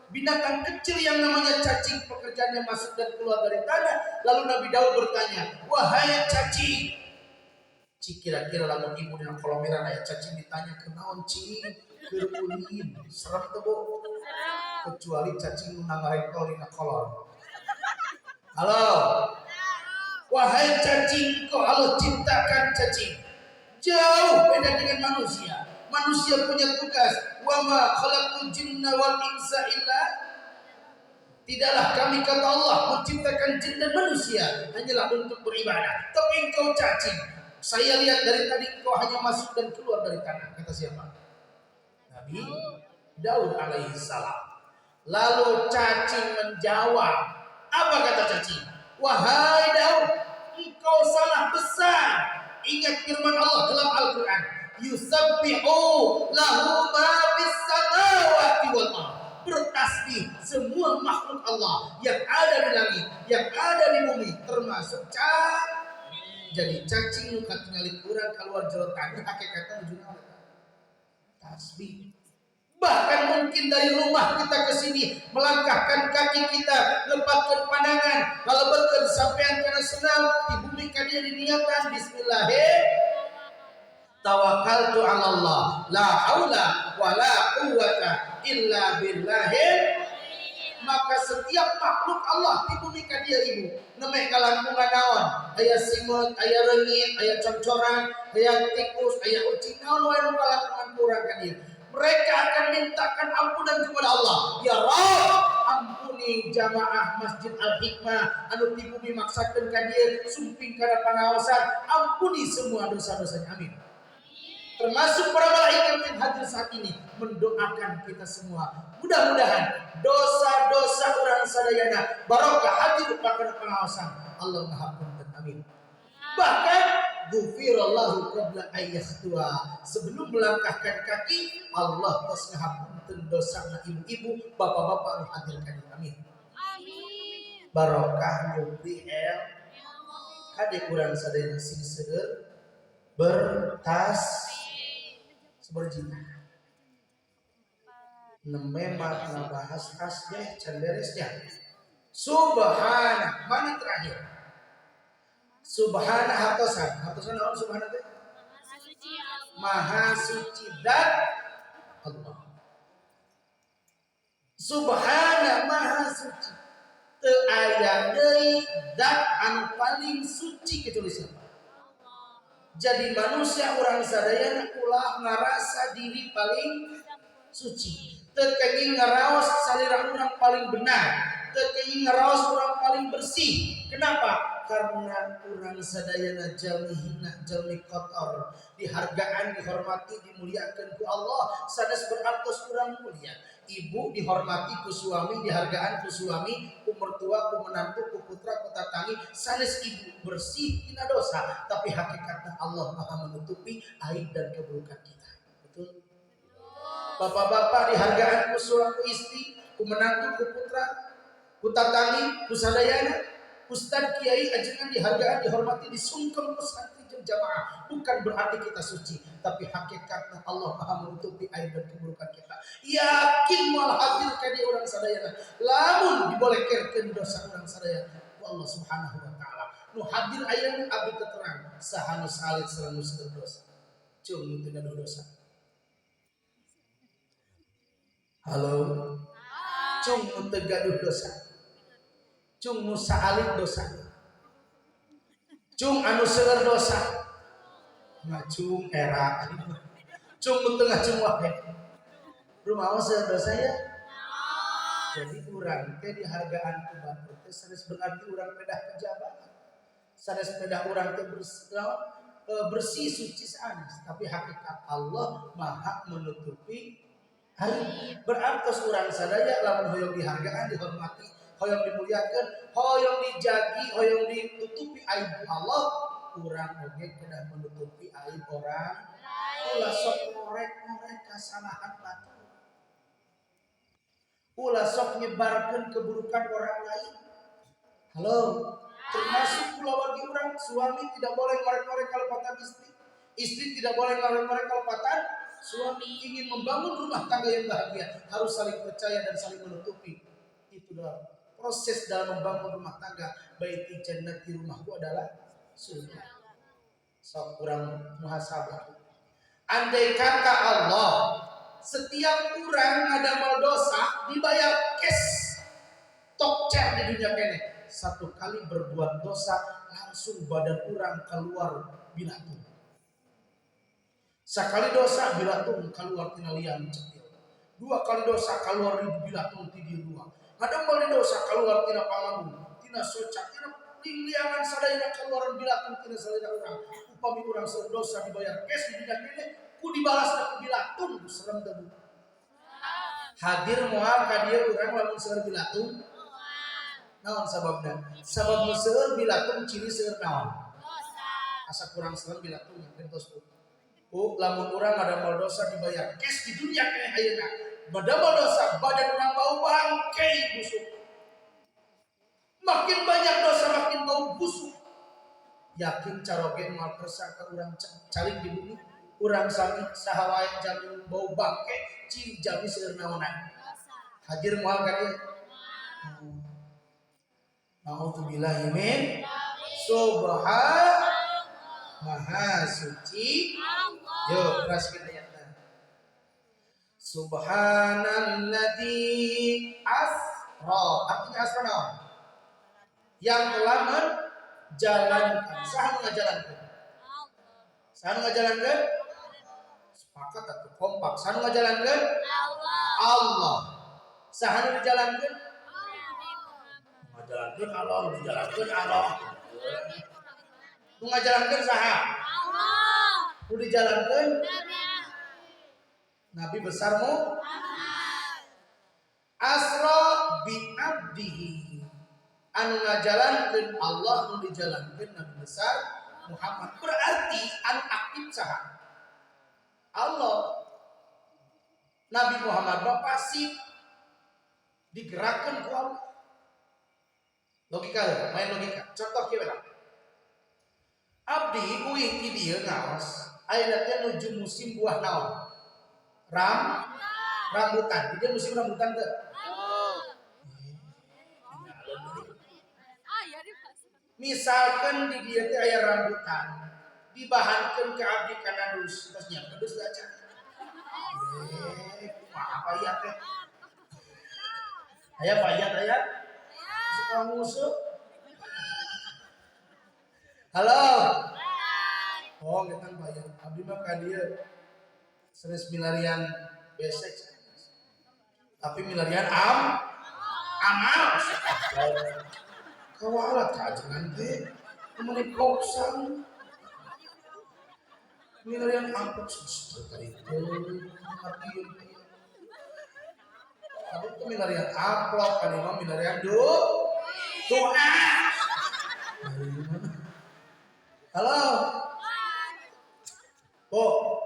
binatang kecil yang namanya cacing, pekerjaannya masuk dan keluar dari tanah. Lalu Nabi Daud bertanya, wahai cacing, kira-kira lamun ibu dengan kolomeran aya cacing ditanya kenaon cing, keur ulin, serem teu Bu? Kecuali cacing nu nangarekol dina kolor. Halo. Wahai cacing, kau Allah ciptakan cacing. Jauh beda dengan manusia. Manusia punya tugas. Wa ma khalaqtul jinna wal insa illa. Tidaklah kami kata Allah menciptakan jin dan manusia hanyalah untuk beribadah. Tapi engkau cacing. Saya lihat dari tadi engkau hanya masuk dan keluar dari tanah. Kata siapa? Nabi Daud alaihi salam. Lalu cacing menjawab. Apa kata cacing? Wahai Daud, engkau salah besar. Ingat firman Allah dalam Al-Quran. Yusabbihu lahu ma fis samawati wal ardh. Bertasbih semua makhluk Allah yang ada di langit, yang ada di bumi, termasuk cacing. Jadi cacing nu katingali kurang keluar jerotan hakikatnya ujungnya tasbih. Bahkan mungkin dari rumah kita ke sini melangkahkan kaki kita, lepaskan pandangan, ngalebeutkeun sampean kana senam di bumi kadia diniatan bismillahirrahmanirrahim. Tawakkaltu 'ala Allah, la haula wala quwwata illa billahil. Maka setiap makhluk Allah di bumi kadia ibu nemeh kalangkungan naon, aya simut, aya reungit, aya concoran, aya tikus, aya ucing, naon wae nu kalangkungan kurang kadia. Mereka akan mintakan ampunan kepada Allah. Ya Rabb, ampuni jamaah Masjid Al-Hikmah anu di bumi maksakeun ka dieu sumping kana pangaosan, ampuni semua dosa-dosanya. Amin. Termasuk para malaikat yang hadir saat ini mendoakan kita semua. Mudah-mudahan dosa-dosa orang sadayana barokah hadir pada pengawasan Allah Maha Punten. Amin. Bahkan ghufirallahu qabla ayyahtua. Sebelum melangkahkan kaki, Allah tos ngahapunten dosana ibu-ibu, bapak-bapak anu hadir kadi. Amin. Amin. Barokah nyupri el kade urang sadayana sing seueur bertas seberjina nememak nabahas tasbih can beresnya. Subhana, mana terakhir? Subhana hatosan naon subhana teh? Maha suci dan Allah. Subhana maha suci. Teu aya deui zat anu paling suci kecuali siapa? Jadi manusia orang sadayana ulah ngarasa diri paling suci. Teu kenging ngaraos salira urang paling benar, teu kenging ngaraos urang paling bersih. Kenapa? Karena urang sadayana jalmi hina, jalmi kotor, dihargaan, dihormati, dimuliakeun ku Allah, sanes berartos urang mulia. Ibu dihormati ku suami, dihargaan ku suami, ku mertua, ku menantu, ku putra, ku tatangi, sanes ibu bersih tina dosa, tapi hakikatnya Allah Maha menutupi aib dan keburukan kita. Betul? Bapak-bapak dihargaan ku suami, ku istri, ku menantu, ku putra, ku tatangi, ku sadayana, ustad kiai ajengan dihargaan, dihormati, disungkem ku santri jamaah. Bukan berarti kita suci, tapi hakikatnya Allah Maha menutupi aib dan keburukan kita. Yakin malah hadir kadi orang sadayana, lamun dibolehkeun dosa orang sadayana ku Allah Subhanahu wa taala. Nu hadir aya abdi terang saha nu salit sareng nu seueur dosa. Cung nu teu gaduh dosa. Halo. Cung nu teu gaduh dosa. Cung nu saalit dosa. Cung anu seueur dosa. Ngacung era. Cung nu teu ngacung wae. Rumaos seueur dosa ya. Jadi urang teh dihargaan ku batur teh sanes berarti urang pedah pejabat. Sanes pedah urang teh bersih suci sanes, tapi hakikat Allah Maha menutupi aib. Berarti urang sadaya lamun hoyong dihargaan, dihormati, hoyong dimuliakeun, hoyong dijagi, hoyong ditutupi aib Allah, urang oge kedah menutupi aib orang. Ulah sok ngorek-ngorek kasalahan batur. Ulah sok nyebarkeun keburukan orang lain. Halo, termasuk keluarga orang, suami tidak boleh ngorek-ngorek kalepatan istri. Istri tidak boleh ngorek-ngorek kalepatan suami. Ingin membangun rumah tangga yang bahagia, harus saling percaya dan saling menutupi. Itu adalah proses dalam membangun rumah tangga. Baiti jannati, rumahku adalah surga. Sok kurang muhasabah. Andai kata Allah setiap orang ngadamel dosa dibayar cash tokcer di dunia kene. Satu kali berbuat dosa langsung badan urang keluar bilatung. Sakali dosa bilatung keluar tina lian cetil. 2 kali dosa keluar bilatung ti dieu 2. Kadang kali dosa keluar tina pangambung, tina soca, tina liangan sadayana keluaran bilatung tina sadayana urang. Upami urang dosa dibayar cash di dina kene, ku dibalasna ku bilatung serem teu. Hadir moal ka dieu urang lamun seueur bilatung. Naon sababna? Sabab nu seueur bilatung ciri seueur naon? Asa kurang serem bilatung yang kentos bu. Lamun urang ngadamel dosa dibayar cash di dunia kene ayeuna. Ngadamel dosa badan urang bau bangkei busuk. Makin banyak dosa makin bau busuk. Yakin caroge moal kersa ka urang calik di bumi. Urang sami saha wae jamin bau bangke cing jami seueur naonan. Hadir moal ka dieu. Nauzubillahi min subhan maha suci. Yo teruskeun ayatna. Subhanalladzi asra. Artinya asra naon? Yang telah menjalankan. Saha nu ngajalankeun? Saha nu ngajalankeun? Sepakat atuh kompak. Saha nu ngajalankeun? Allah. Saha nu dijalankeun? Ngajalankeun Allah, nu dijalankeun Allah. Nu ngajalankeun saha? Allah. Nu dijalankeun Nabi besar Muhammad. Asra bi abdihi. Anu ngajalankeun Allah, nu dijalankeun Nabi besar Muhammad. Berarti anu aktif saha? Allah. Nabi Muhammad pasif digerakkan ku Allah. Logika ya, main logika. Contoh kieu lah. Abdi uih ti dieu ngaos. Ayeuna teh nuju musim buah naon? Rambutan. Di dieu musim rambutan teu? Misalkan di dieu teh aya rambutan, dibahankeun ka abdi kana dus, tos nyiapkeun dus aja. Apa ya teh? Aya payat aya? Suka musuh. Halo. Oh, kita bayar. Abdi mah ka dieu seres milarian besek. Tapi milarian amal. Kawalat kajengan teh. Kemana koksan. Milarian amplop sekali itu. Artiun. Tapi itu milarian amplop kan imam milarian doa. Halo. Oh.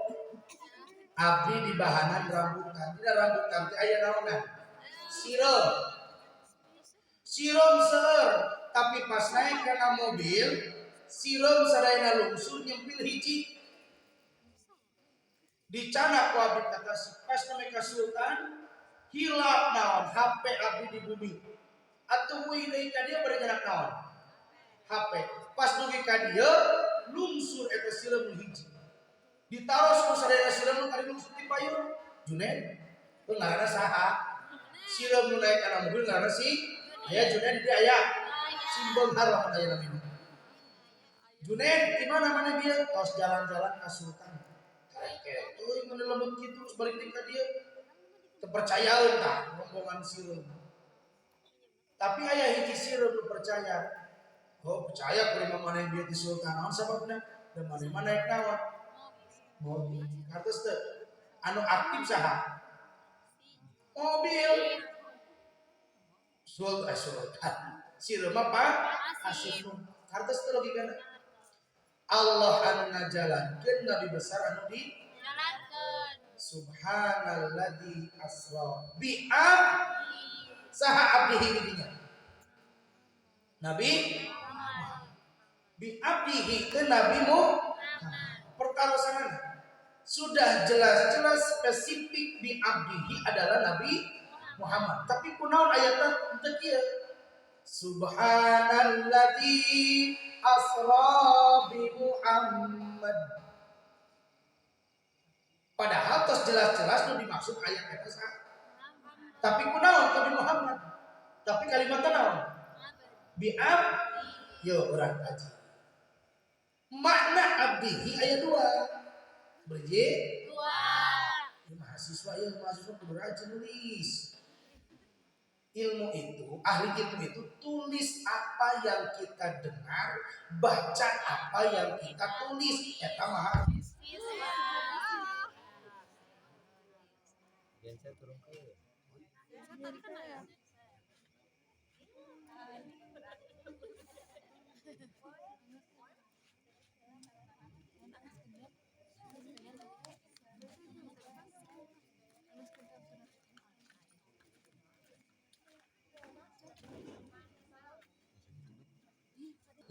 Abdi di bahanan rambutan. Tidak rambutan teh aya naonan? Sirom seueur, tapi pas naik kana mobil, sirom sadayana lungsur nyempil hiji. Dicanak ku abdi kata pas name ka sultan, hilap naon HP abdi di bumi. Atuh uih deui ka dieu bari nyanak naon? HP. Pas dugi ka dieu, lungsur eta sirom hiji. Ditaros ku sadayana sirom nu kali lungsur ti payun. Junaid. Teu ngaranna saha? Sirom nu naik kana mobil ngaranna si aya Junaid di aya. Simbol haram aya namina. Junaid di mana dia? Tos jalan-jalan ka sultan. Karek euy mun lembut kitu balik deui ka dieu. Teu percayaeun tah rombongan sireum. Tapi aya hiji sireum nu percaya. Oh, percaya ku imam maneh bieu ti sultan. Naon sababna? Da maneh mah naik naon? Mobil. Kartos teu anu aktif saha? Mobil. Sultan. Sireum apa? Asifun. Kartos teu logikana. Allah anu ngajalankeun nabi besar anu dijalankeun. Subhanalladzi asra bi saha abdihi didinya. Nabi bi abdihi ke Nabi Muhammad. Perkara sanana sudah jelas-jelas spesifik bi abdihi adalah Nabi Muhammad. Tapi kunaon ayatna teu kieu. Subhanalladzi asra bi Muhammad. Padahal tos jelas-jelas nu dimaksud ayat eta saha. Tapi kunaon Nabi Muhammad. Tapi kalimatna naon? Bi yo urang kaji. Makna abdihi aya 2. Berje 2. mahasiswa kudu rajin nulis. Ahli ilmu itu tulis apa yang kita dengar, baca apa yang kita tulis. Eta mah saya turun ke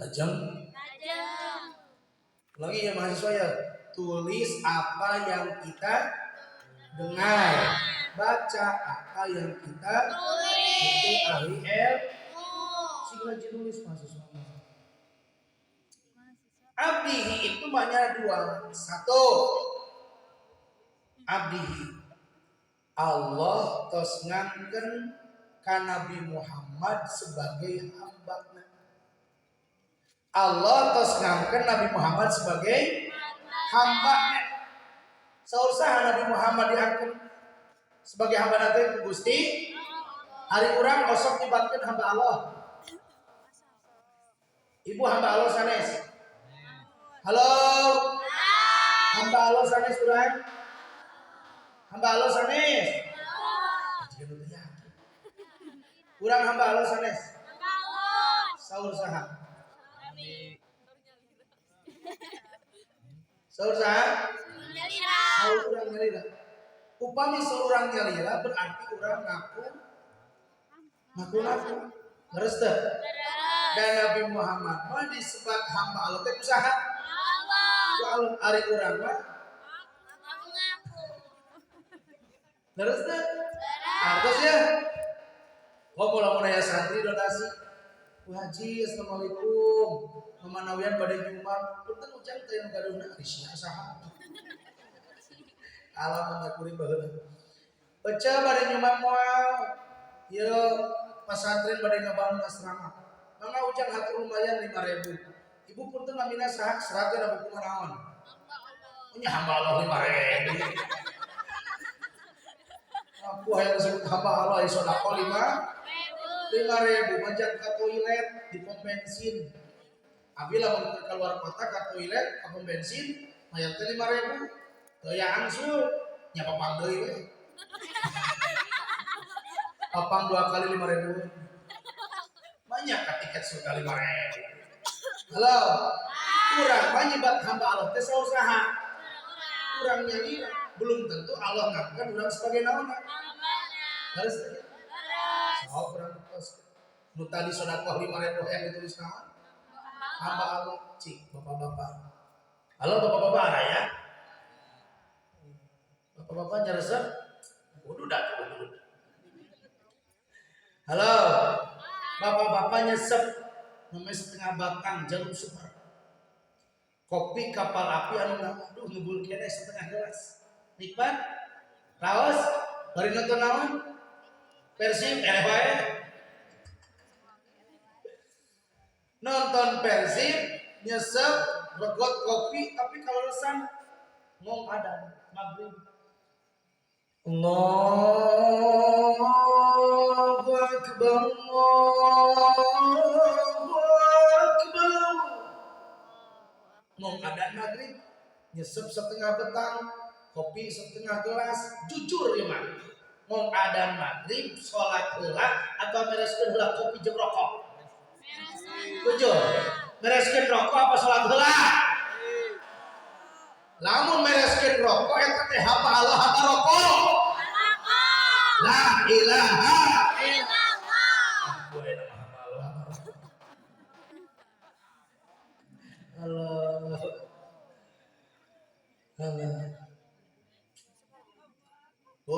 lajeng. Lagi ya mahasiswa ya, tulis apa yang kita dengar, baca apa yang kita tulis. Itu ahli sing rajin nulis mahasiswa. Abdihi itu maknanya 2. 1, abdihi Allah tos ngangken ka Nabi Muhammad sebagai hamba. Allah tos ngangken Nabi Muhammad sebagai hamba. Saur saha Nabi Muhammad diangkat sebagai hamba nanti Gusti. Hari urang kosong tibatkeun hamba Allah. Ibu hamba Allah sanes. Halo. Hamba Allah sanes urang. Hamba Allah sanes. Urang hamba Allah sanes. Saur saha? Saur saha? Saur urang nyalira. Upami seorang nyalira berarti urang ngaku. Leres teh? Dan Nabi Muhammad mah disebut hamba Allah teh kusaha? Allah. Ari urang mah Ngaku. leres teh? Artos ya. Kalau mau nanya santri donasi, Bu Haji, assalamualaikum. Memanawian pada nyumbang, punten ucap teh nu gaduna sia saha. Alamat ngakuri baheula. Baca pada nyumbang moal. Ieu pasantren pada ngabangun asrama. Mangga ucap hatur lumayan 5.000. Ibu punten mamina saha serat da buku naon? Nya hamba Allah 5.000. Aku hayang disebut hamba Allah sodaqah 5.000 manjat ke toilet di pom bensin. Abila mau keluar kota ke toilet ke pom bensin mayar teh 5.000. Daya angsul nya papang deui we. Papang 2 kali 5.000. Banyak ka tiket surga 5.000. Halo. Urang mah nyebat hamba Allah teh saha? Urang nyari belum tentu Allah ngangkat urang sebagai naonna. Harus oh kurang pas nu tadi sedekah 5.000 yang ditulis naon? Hamba Allah, cik bapak-bapak. Halo bapak-bapak ada ya? Bapak-bapak nyaresep? Kudu dah. Halo. Bapak-bapak nyesep namanya setengah batang jarum super. Kopi kapal api anu aduh ngebul kene setengah gelas. Nikmat? Raos? Bari nonton naon? Persib wae. Nonton Persib nyesep regot kopi tapi kalau lesan ngong adan maghrib. Allahu akbar Allahu akbar. Ngong adan maghrib nyesep setengah betang kopi setengah gelas jujur ya man. Ngong adan maghrib sholat heula atau bereskeun heula kopi jeung rokok? Jujur, bereskeun rokok apa sholat heula? Lamun bereskeun rokok eta teh hamba Allah hamba rokok. La ilaha illallah. Allah. Bu,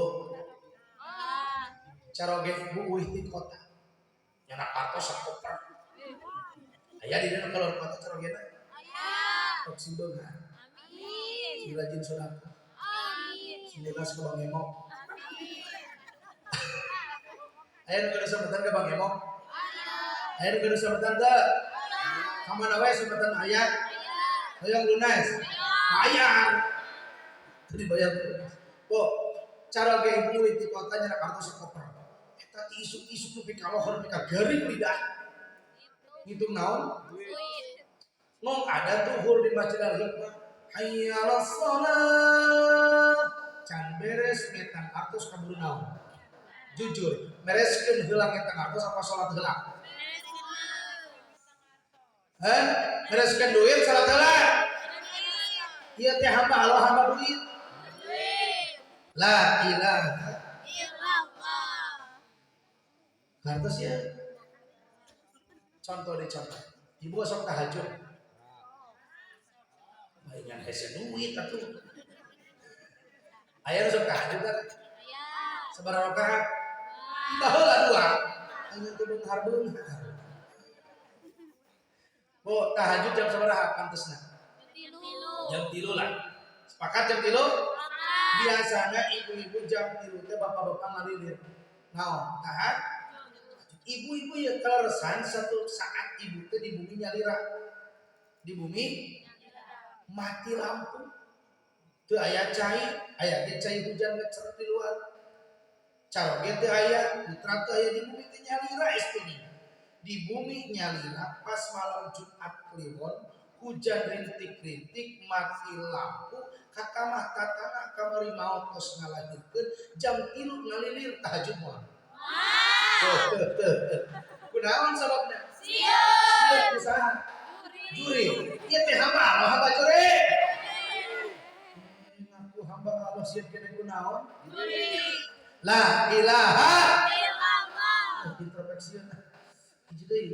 caroge ibu uih di kota. Nyana partos sakoper. Aya di dalam keluar kota carogena. Aya. Tok simbeungan. Amin. Si rajin sedekah. Amin. Si lunas ke Bang Emok. Aya nu kada sampetan ke Bang Emok? Aya. Aya nu kada sampetan teh? Ka mana wae sampetan aya? Aya. Hoyong lunas. Bayar. Jadi bayar. Oh, cara ge ibu di kota nyana kartu sekoper. Eta isu-isu nu pikalohor pika garing lidah. Ngitung naon? Ngong ada tuhur di Masjid Al-Hikmah. Hayya 'alas shalah. Can beres ngetan artos kaburu naon? Jujur, bereskeun heula ngetan artos apa salat heula? Bereskeun duit salat heula. Ieu teh hamba Allah hamba duit. La ilaha illallah. hartos ya. Contoh deh contoh. Ibu sok tahajud. Bayangan hese duit atuh. Aya sok tahajud kan? Sabaraha rakaat? Baheula dua. Anya teu beunghar beunghar. Bo, tahajud jam sabaraha pantesna? Jam 3 lah. Sepakat jam 3? Biasanya ibu-ibu jam 3 teh bapak-bapak ngalilir. Naon? Tahajud. Ibu-ibu ya keleresan satu saat ibu teh di bumi nyalira. Di bumi mati lampu. Teu aya cai, aya ge cai hujan ngeceret di luar. Caroge teu aya, putra teu aya di bumi teh nyalira SPG. Di bumi nyalira pas malam Jumat Kliwon, hujan rintik-rintik mati lampu, kakamah tatana kamari maot kos ngalahirkeun jam 3 ngalilir tahajud moal. Kunaon sababna? Siap usaha. Juri. Ieu teh hamba Allah hamba juri. Ngaku hamba Allah siap kene kunaon? Juri. La ilaha illallah. Introspeksi hiji deui.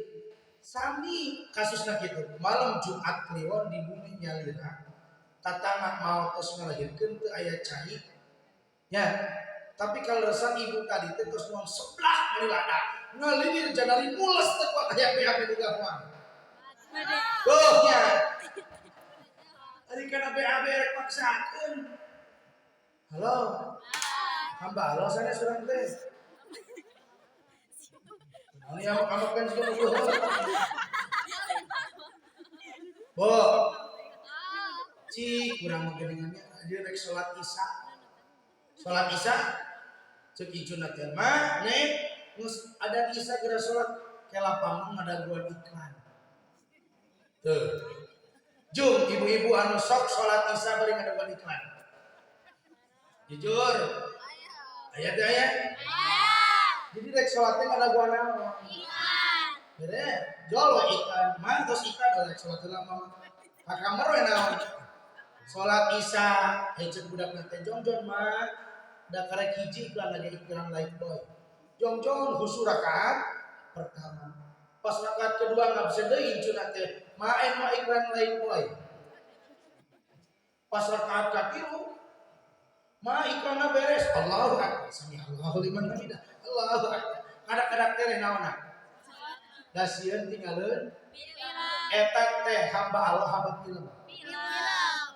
Sami kasusna kitu. Malam Jumat Kliwon di bumi nyalira. Tatangga maot tos ngalahirkeun teu aya cai. Ya. Tapi kalau resan ibu tadi teh terus nuang sebelah melilada ngalilir janari mules teh kuat aya BAB juga kuat. Tuh nya. Ari kana BAB rek paksakeun. Halo. Hamba Allah sana surang teh. Ani amakan sih dulu. Bo. Ci kurang geningannya dia rek salat Isya. Salat Isya cek ijuna teh mah nek geus ada Isya geura salat kelapang ngadaguan iklan. Tuh. Jum ibu-ibu anu sok salat Isya bari ngadaguan iklan. Jujur. Aya teh aya? Jadi rek salat teh ngadaguan naon? Iklan. Bere, jolo iklan, mah tos iklan rek salat heula mah. Ka kamar we naon? Salat Isya, cek budak teh jongjon mah da karek hiji iklan lagi iklan Lifebuoy. Jongjon husu rakaat pertama. Pas rakaat kedua ngabsen deui cenah teh, maen mah iklan Lifebuoy. Pas rakaat katilu mah iklanna beres. Allahu akbar. Sami Allahu liman hamidah. Allahu akbar. Kadak-kadak teh naonna? Da sieun tinggalkeun eta teh hamba Allah hamba film.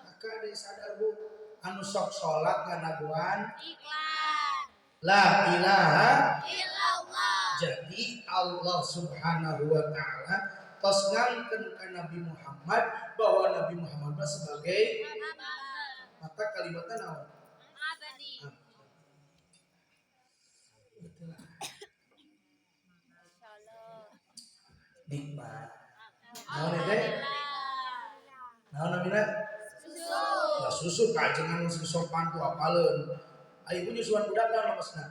Maka deui sadar Bu. Anu sok salat ngadaguan iklan. La ilaha illallah. Jadi Allah Subhanahu wa taala tos ngangkeun ka Nabi Muhammad bahwa Nabi Muhammad sebagai mata kalimatna naon? Abadi. Betul. Masyaallah. Nikmat. Naon teh? Naon namina? Lah susu kajengan sing sopan tu apaleun. Ayeuna nyusuan budak naon lemesna?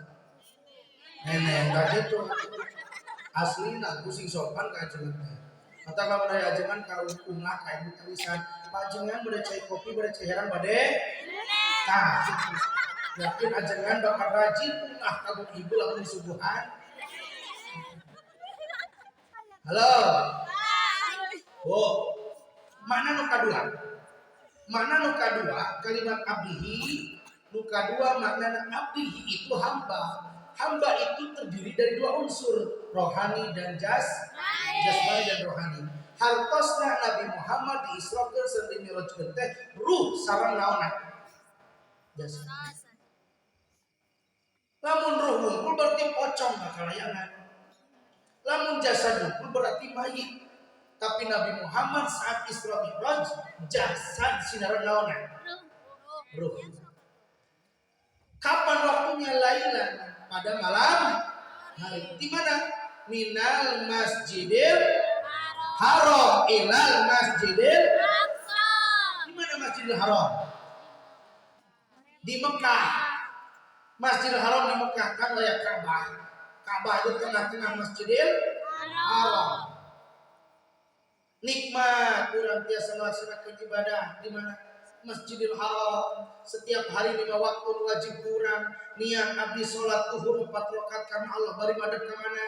Nenek ka kitu. Aslina ku sing sopan kajengan teh. Mata ka bade ajengan ka ungah ka ibu tulisan, "Pajengan bade cai kopi bade cai herang bade." Tah, yakin ajengan bakal rajin ungah ka ibu lamun subuhan. Halo. Oh, mana nu kadua? Makna nu kadua kalimat abdihi, nu kadua makna abdihi itu hamba. Hamba itu terdiri dari dua unsur, rohani dan jasmani dan rohani. Hartosna Nabi Muhammad diisrokeun sareng dimi'rajkeun teh ruh sareng naonna? Jasmani. Lamun ruh wungkul berarti pocong kakalayangan. Lamun jasad wungkul berarti mayit. Tapi Nabi Muhammad saat Isra Mi'raj jasad sinaran naona ruh. Kapan waktunya? Lailan, pada malam hari. Di mana? Minal Masjidil Haram ilal Masjidil Aqsa. Di mana Masjidil Haram? Di Mekah. Masjidil Haram di Mekah kan layak Ka'bah. Ka'bah itu tengah-tengah Masjidil Haram. Nikmat orang biasa melaksanakan ibadah di mana? Masjidil Haram. Setiap hari 5 waktu wajib kurang niat abdi sholat zuhur 4 rakaat karena Allah bari madep ke mana?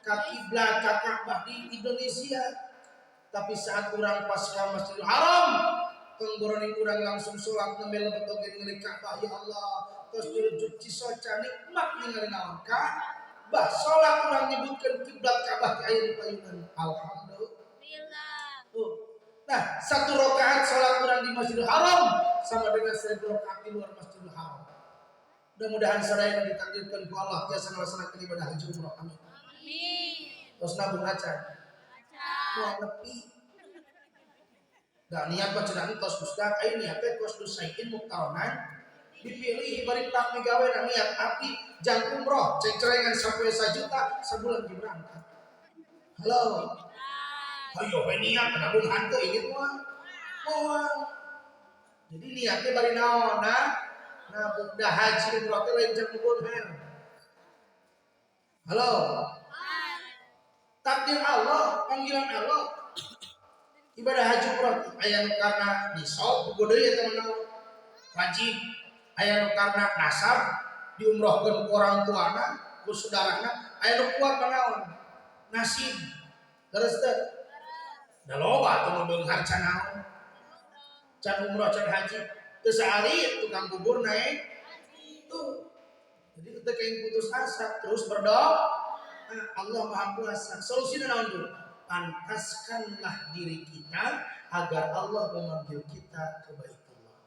Ka kiblat ka Ka'bah di Indonesia. Tapi saat kurang pas ke Masjidil Haram, tenggoroni kurang langsung sholat ngambil betul ngali Ka'bah ya Allah. Terus dirujut cisoca nikmat ningali naon Ka'bah. Sholat kurang nyebutkan kiblat Ka'bah ke air payungan. Alhamdulillah. Nah, 1 rakaat sholat kurang di Masjidil Haram sama dengan 1000 rakaat di luar Masjidil Haram. Mudah-mudahan sadaya yang ditakdirkan ku Allah biasa melaksanakan ibadah haji umrah. Amin. Terus nabung acan. Mau nepi. Da niat baca dan tos kusdak ai niatnya kos dusaiin muktaronan dipilih bari tak migawe na niat api jang umroh ceng-cerengan sampai 1 juta sebulan diberangkat. Halo. Ayo niat nabung hantu inget moal. Jadi niatnya bari naon nabung dah haji umroh teh lain jang nubun her. Halo. Takdir Allah, panggilan Allah. Ibadah haji umroh aya nu karna nisab bogoh deui eta mah wajib. Aya nu karna nasab diumrohkeun ku orang tuana, ku saudarana, aya nu kuat manaon nasib. Terus teh da loba atuh mun harca naon. Can umroh can haji teu saali tukang bubur naik tuh. Jadi kita kayak putus asa terus berdoa. Allah Maha Kuasa. Solusinya naon dulu? Pantaskanlah diri kita agar Allah memanggil kita ke Baitullah.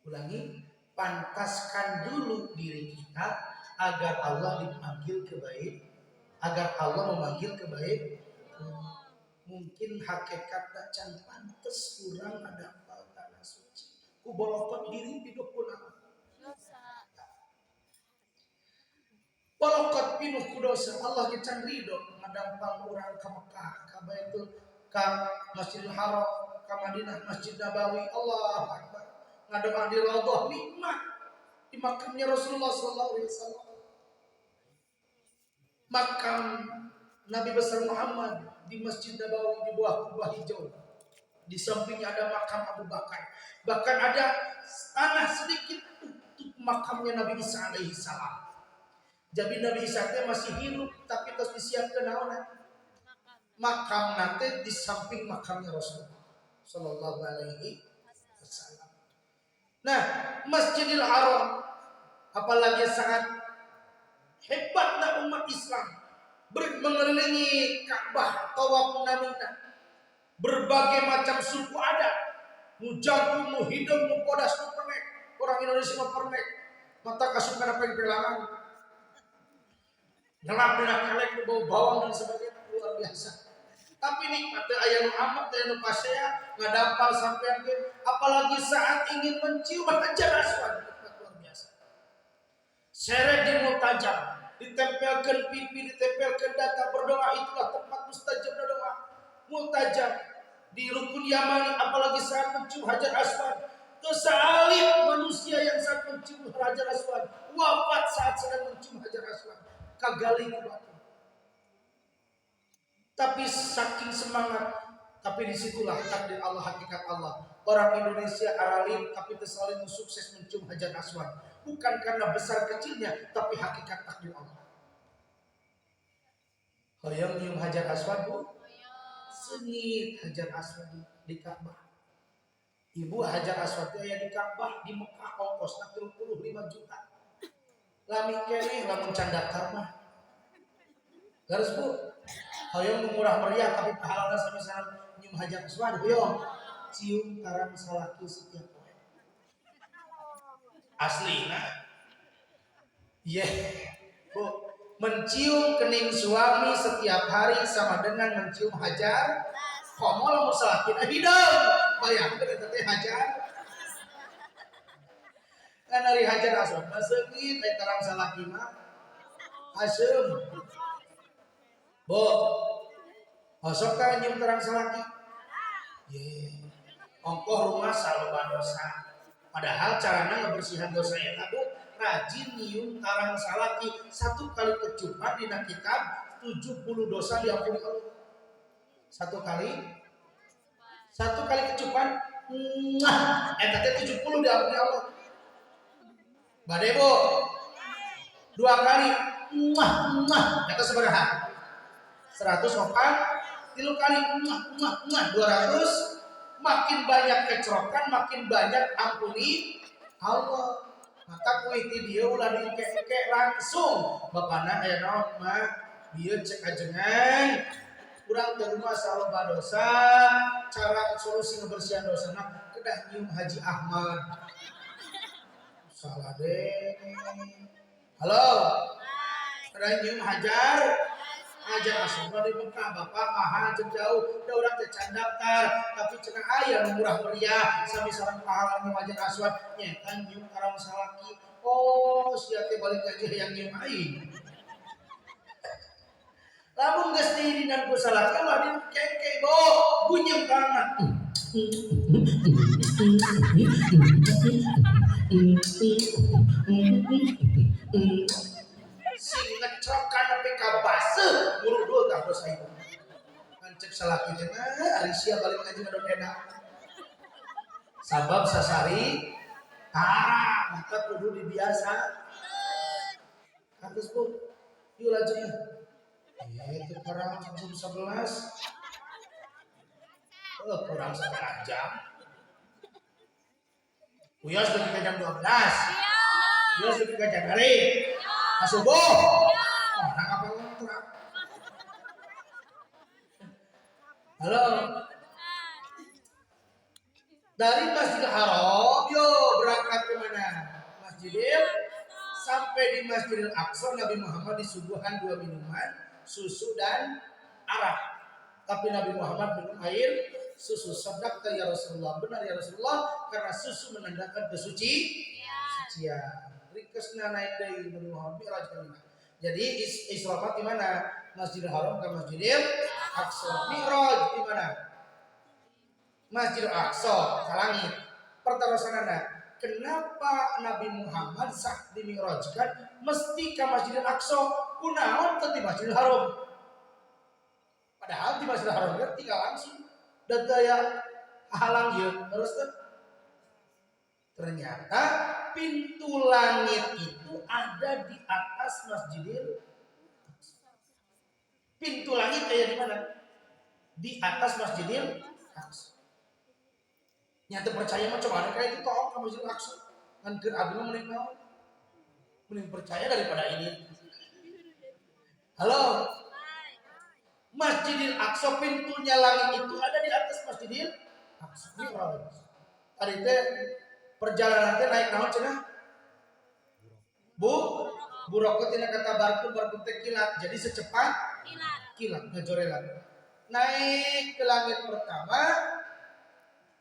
Ulangi, pantaskan dulu diri kita agar Allah dipanggil ke bait, agar Allah memanggil ke bait. Mungkin hakikatnya can pantes kurang ada tanah suci. Ku bolokot diri hidup punah. Bolokot pinuh ku dosa. Allah can ridho ngadampang urang ka Mekah, ka Baitul, ka Masjidil Haram, ka Madinah, Masjid Nabawi. Allah Akbar. Ngadoa di Raudhah nikmat di makamnya Rasulullah sallallahu alaihi wasallam. Makam Nabi besar Muhammad di Masjid Nabawi di bawah kubah hijau. Di sampingnya ada makam Abu Bakar. Bahkan ada tanah sedikit untuk makamnya Nabi Isa alaihi salam. Jadi Nabi Isa teh masih hidup tapi terus disiapkan naon? Makam nate di samping makamnya Rasulullah sallallahu alaihi wasallam. Nah, Masjidil Haram apalagi sangat hebatnya umat Islam mengelilingi Ka'bah, tawaf namina. Berbagai macam suku ada. Nu jago, nu hidung, nu podas, nu pernek. Orang Indonesia mah pernek. Mata kasukan apa yang pelangan. Ngelap dengan kalek, nu bau bawang dan sebagainya luar biasa. Tapi nikmat aya nu amat, aya nu pasea, ngadampal sampean ge. Apalagi saat ingin mencium hajar aswad, nikmat luar biasa. Seret di mutajab. Ditempelkan pipi, ditempelkan data berdoa, itulah tempat mustajab doa. Multajab di rukun Yamani, apalagi saat mencium hajar aswad. Kesalib manusia yang saat mencium hajar aswad wafat saat sedang mencium hajar aswad. Kagali ke batu. Tapi saking semangat, tapi disitulah takdir Allah, hakikat Allah. Orang Indonesia aralin tapi tersalin sukses mencium hajar aswad. Bukan karena besar kecilnya, tapi hakikat takdir Allah. Hoyong nyium hajar aswad bu, sengit hajar aswad di Ka'bah. Ibu hajar aswad yang di Ka'bah di Mekah ongkosna 35 juta. Lami kene lamun can daftar mah. Garis bu, hoyong murah meriah tapi pahalana sama-sama nyium hajar aswad. Hoyong cium karang salaki setiap hari. Asli nah. Bu, Mencium kening suami setiap hari sama dengan mencium hajar. Komo lamun salakina hidung. Bayangkeun eta teh hajar. Kan dari hajar aswad mah seungit aya tarang salaki mah asem. Bo, osok ka nyium tarang salaki. Ye. Ongkoh rumah saloba dosa. Padahal carana ngebersihan dosa eta Bu, rajin nyium tarang salaki. 1 kali kecupan dina kitab 70 dosa diampuni Allah. 1 kali kecupan eta teh 70 diampuni Allah. Bade Bu. 2 kali eta sabaraha? 100 3 kali 200. Makin banyak kecrokan, makin banyak ampuni Allah. Maka kuiti dia ulah dikek langsung. Bapana aya naon mah dieu cek ajengan. Urang teh rumah saloba dosa, cara solusi ngebersihan dosa mah kedah nyium Haji Ahmad. Salah deh. Halo. Kedah nyium Hajar asal di Mekah bapak mahal jeung jauh da urang teh can daftar tapi cenah aya nu murah meriah sami sareng pahalana Hajar Aswad nyata nyium tarang salaki. Oh sia teh balik aja yang nyium aing. Lamun geus didinan ku salaki mah di keke bo bunyem tangan. Sing ngecrokan nepi ka baseuh murudul tah dosa ieu. Kan cek salaki teh ari sia balik ngaji ngadon edan. Sabab sasari maka kudu dibiasa. Katus Bu. Yuk lanjutnya. Itu kurang jam 11. Kurang setengah jam. Uyas udah ke jam 12. Uyas udah ke jam hari. Asubuh. Orang apa ngontrak? Halo. Dari Masjidil Haram, yo berangkat ke mana? Masjidil sampai di Masjidil Aqsa Nabi Muhammad disuguhkan 2 minuman, susu dan arak. Tapi Nabi Muhammad minum air susu. Sadaqta ya Rasulullah, benar ya Rasulullah, karena susu menandakan kesucian. Rikesna naik dari Nabi Muhammad Mi'raj ke Mina. Jadi Israfat di mana? Masjidil Haram ke Masjidil Aqsa. Mi'raj di mana? Masjidil Aqsa ke langit. Pertarosanana, kenapa Nabi Muhammad sak dimi'rajkan mesti ke Masjidil Aqsa? Kunaon teu di Masjidil Haram? Padahal di Masjidil Haram tinggal langsung. Dan daya halang ieu terus teh. Ternyata pintu langit itu ada di atas Masjidil Aqsa. Pintu langit kayak di mana? Di atas Masjidil Aqsa. Nyata percaya mah coba kayak itu tolong ke Masjidil Aqsa. Kan keur abdi mending naon? Mending percaya daripada ini. Halo. Masjidil Aqsa pintunya langit itu ada di atas Masjidil Aqsa. Tadi teh perjalanan teh naik naon cenah? Burokot tina kata barku teh kilat. Jadi secepat kilat ngajorelan. Naik ke langit pertama.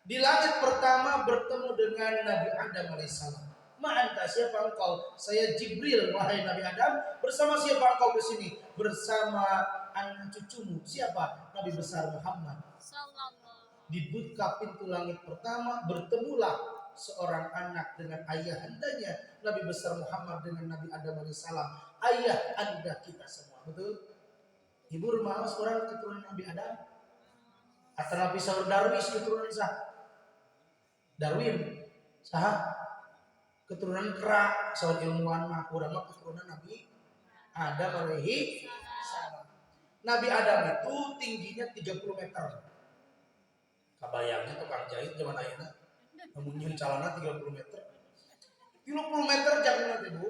Di langit pertama bertemu dengan Nabi Adam alaihissalam. Ma'anta, siapa engkau? Saya Jibril, wahai Nabi Adam. Bersama siapa engkau ke sini? Bersama anak cucumu. Siapa? Nabi besar Muhammad. Dibuka pintu langit pertama, bertemulah seorang anak dengan ayah andanya Nabi besar Muhammad dengan Nabi Adam alaihissalam. Ayah anda kita semua, betul? Ibu rumah seorang keturunan Nabi Adam. Atau Nabi Saur Darwis keturunan sah. Darwin sah keturunan Kera, saur ilmuwan mah urang mah keturunan Nabi Adam alaihi salam. Nabi Adam itu tingginya 30 meter. Kabayangnya tukang jahit zaman ayeuna mun nyeun calana 30 meter. 30 meter jangan nanti Bu.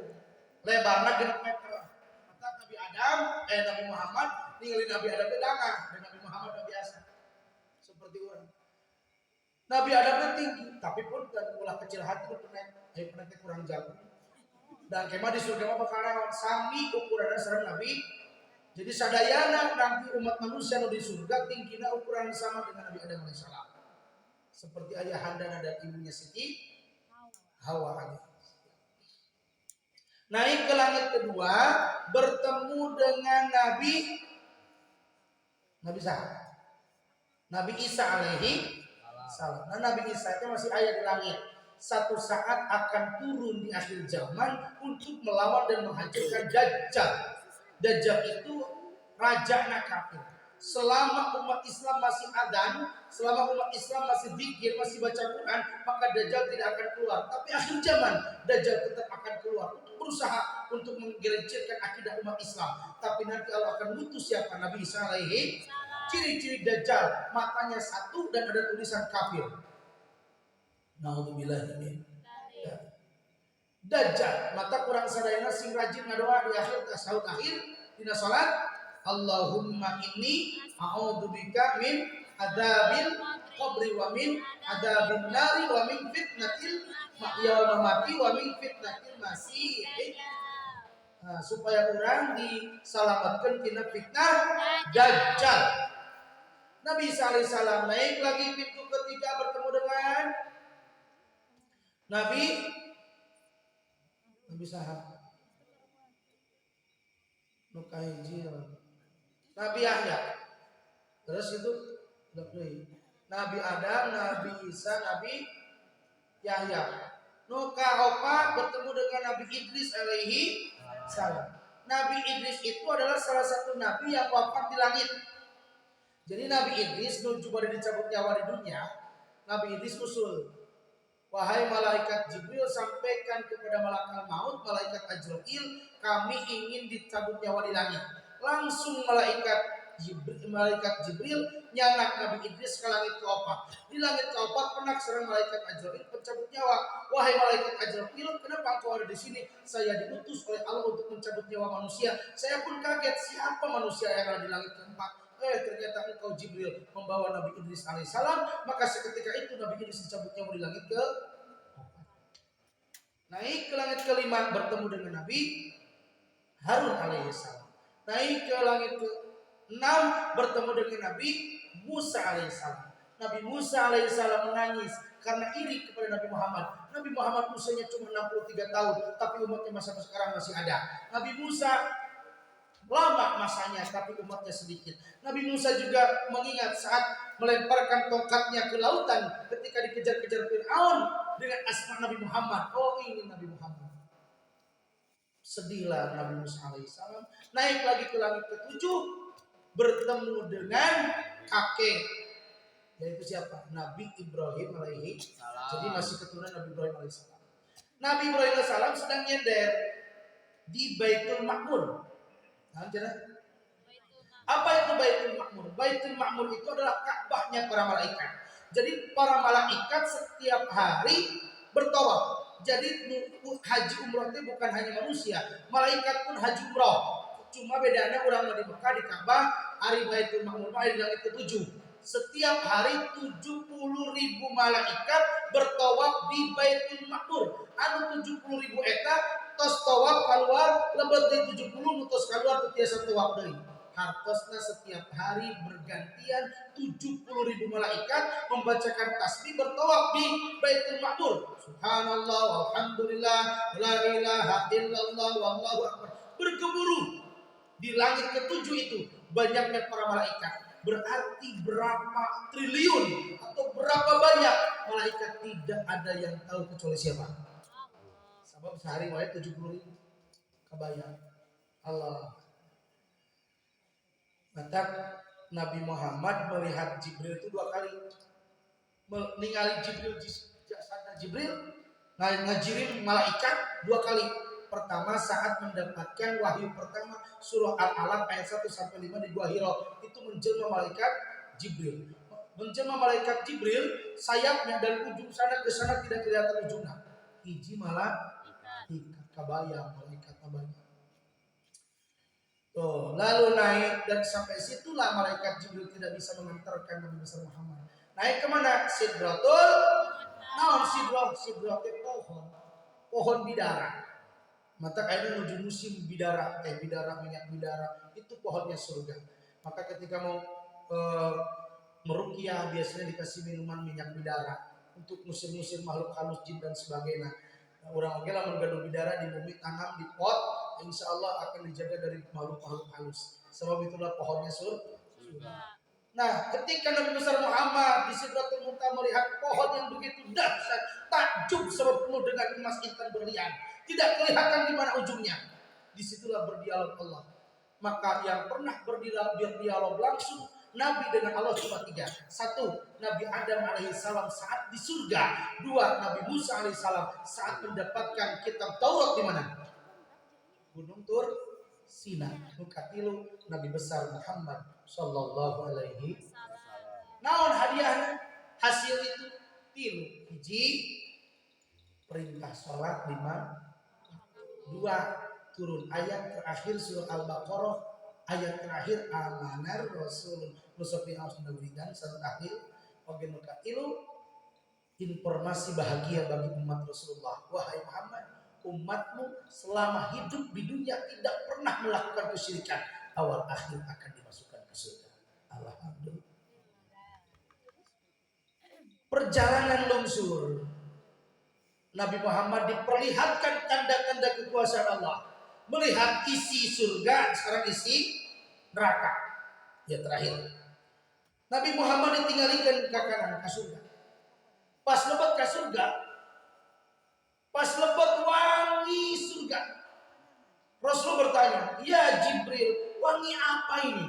Lebarna 6 meter. Maka Nabi Adam Nabi Muhammad ningali Nabi Adam teh dangah dan Nabi Muhammad biasa. Seperti orang. Nabi Adamnya tinggi, tapi pun dan ulah kecil hati pernah kurang jago. Dan kemah di surga mah bakal naon sami ukuran sareng Nabi. Jadi sadayana nanti umat manusia nu di surga tingginya ukuran sama dengan Nabi Adam alaihissalam. Seperti ayahanda dan ibunya Siti Hawa alaihissalam. Naik ke langit kedua bertemu dengan Nabi Isa alaihi salam. Nah, Nabi Isa itu masih ada di langit. Satu saat akan turun di akhir zaman untuk melawan dan menghancurkan Dajjal. Dajjal itu raja kafir. Selama umat Islam masih adan, selama umat Islam masih zikir, masih baca Quran, maka Dajjal tidak akan keluar. Tapi akhir zaman Dajjal tetap akan keluar untuk berusaha untuk menggelincirkan akidah umat Islam. Tapi nanti Allah akan mengutus siapa? Nabi Isa alaihi. Ciri-ciri Dajjal, matanya satu dan ada tulisan kafir. Naudzubillah min. Dajjal, mata kurang sadayana sing rajin ngadoa di akhir tasawuf akhir dina salat, Allahumma inni a'udzubika min adzabil qabri wa min adzabin nari wa min fitnatil mahya wal mamati wa min fitnatil masih. Nah, supaya orang diselamatkan tina fitnah Dajjal. Nabi Isa alaihissalam naik lagi pintu ketiga bertemu dengan Nabi Sahab Nabi Yahya. Terus itu Nabi Adam, Nabi Isa, Nabi Yahya. Nuka opa bertemu dengan Nabi Idris alaihi salam. Nabi Idris itu adalah salah satu nabi yang wafat di langit. Jadi Nabi Idris menuju pada dicabut nyawa di dunia. Nabi Idris usul, wahai malaikat Jibril, sampaikan kepada malaikat maut, malaikat Ajrail, kami ingin dicabut nyawa di langit. Langsung malaikat Jibril nyanak Nabi Idris ke langit keopat. Di langit keopat penak serang malaikat Ajrail pencabut nyawa. Wahai malaikat Ajrail, kenapa engkau ada di sini? Saya diutus oleh Allah untuk mencabut nyawa manusia. Saya pun kaget, siapa manusia yang ada di langit keempat? Ternyata engkau Jibril membawa Nabi Idris alaihissalam. Maka seketika itu Nabi Idris dicabut nyawa di langit ke. Naik ke langit kelima bertemu dengan Nabi Harun alaihissalam. Naik ke langit ke 6 bertemu dengan Nabi Musa alaihissalam. Nabi Musa alaihissalam menangis karena iri kepada Nabi Muhammad. Nabi Muhammad usianya cuma 63 tahun, tapi umatnya masa sekarang masih ada. Nabi Musa lama masanya, tapi umatnya sedikit. Nabi Musa juga mengingat saat melemparkan tongkatnya ke lautan ketika dikejar-kejar Fir'aun dengan asma Nabi Muhammad. Oh, ini Nabi Muhammad. Sedihlah Nabi Musa alaihissalam. Naik lagi ke langit ke-7 bertemu dengan kakek, yaitu siapa? Nabi Ibrahim alaihi salam. Jadi masih keturunan Nabi Ibrahim alaihissalam. Nabi Ibrahim alaihissalam sedang nyender di Baitul Ma'mur. Apa itu Baitul Ma'mur? Baitul Ma'mur itu adalah Ka'bahnya para malaikat. Jadi para malaikat setiap hari bertawaf. Jadi haji umroh itu bukan hanya manusia, malaikat pun haji umroh. Cuma bedanya orang di Mekah di Ka'bah, hari Baitul Ma'mur hari langit ke-7. Setiap hari 70.000 malaikat bertawaf di Baitul Ma'mur. Anu 70.000 eta tos tawaf keluar lebet di 70 tos keluar teu tiasa tawaf deui. Hartosna setiap hari bergantian 70.000 malaikat membacakan tasbih bertawaf di Baitul Ma'mur. Subhanallah walhamdulillah la ilaha illallah wallahu akbar. Bergemuruh di langit ke-7 itu banyaknya para malaikat. Berarti berapa triliun atau berapa banyak malaikat tidak ada yang tahu kecuali siapa? Sebab sehari wae 70.000 kebayang. Allah. Maka Nabi Muhammad melihat Jibril itu 2 kali. Ningali Jibril jasadnya Jibril ngajirim malaikat 2 kali. Pertama saat mendapatkan wahyu pertama surah Al-Alaq ayat 1 sampai 5 di Gua Hira, itu menjelma malaikat Jibril. Menjelma malaikat Jibril, sayapnya dari ujung sana ke sana tidak kelihatan ujungnya. Hiji malah ikat kabayang malaikat kabayang. Tuh, lalu naik dan sampai situlah malaikat Jibril tidak bisa mengantarkan Nabi besar Muhammad. Naik kemana? Sidratul. Naon sidrah? Sidrah itu pohon bidara. Mata kayaknya menuju musim bidara, bidara, minyak bidara, itu pohonnya surga. Maka ketika mau meruqyah biasanya dikasih minuman minyak bidara untuk musim-musim makhluk halus jin dan sebagainya. Nah, orang oke lah menggaduh bidara di bumi tanam di pot, insya Allah akan dijaga dari makhluk-makhluk halus. Sebab itulah pohonnya surga. Nah, ketika Nabi besar Muhammad di Sidratul Muntaha melihat pohon yang begitu dahsyat, takjub sebab penuh dengan emas intan berlian, tidak kelihatan di mana ujungnya. Disitulah berdialog Allah. Maka yang pernah berdialog langsung Nabi dengan Allah cuma 3. 1, Nabi Adam alaihissalam saat di surga. 2, Nabi Musa alaihissalam saat mendapatkan kitab Taurat di mana? Gunung Tur Sina. Nukatilu Nabi besar Muhammad sallallahu alaihi wasallam. Naon hadiahnya? Hasil itu tilu. Hiji, perintah sholat 5. 2, turun ayat terakhir surah Al-Baqarah, ayat terakhir amanar rasul musafi dan terakhir oge nukatilu informasi bahagia bagi umat Rasulullah. Wahai Muhammad, umatmu selama hidup di dunia tidak pernah melakukan kesyirikan, awal akhir akan dimasukkan ke surga. Alhamdulillah. Perjalanan lungsur Nabi Muhammad diperlihatkan tanda-tanda kekuasaan Allah. Melihat isi surga, sekarang isi neraka. Ya terakhir Nabi Muhammad ditinggalkan ke kanan ke surga. Pas lebat ke surga, pas lebat wangi surga, Rasul bertanya, ya Jibril, wangi apa ini?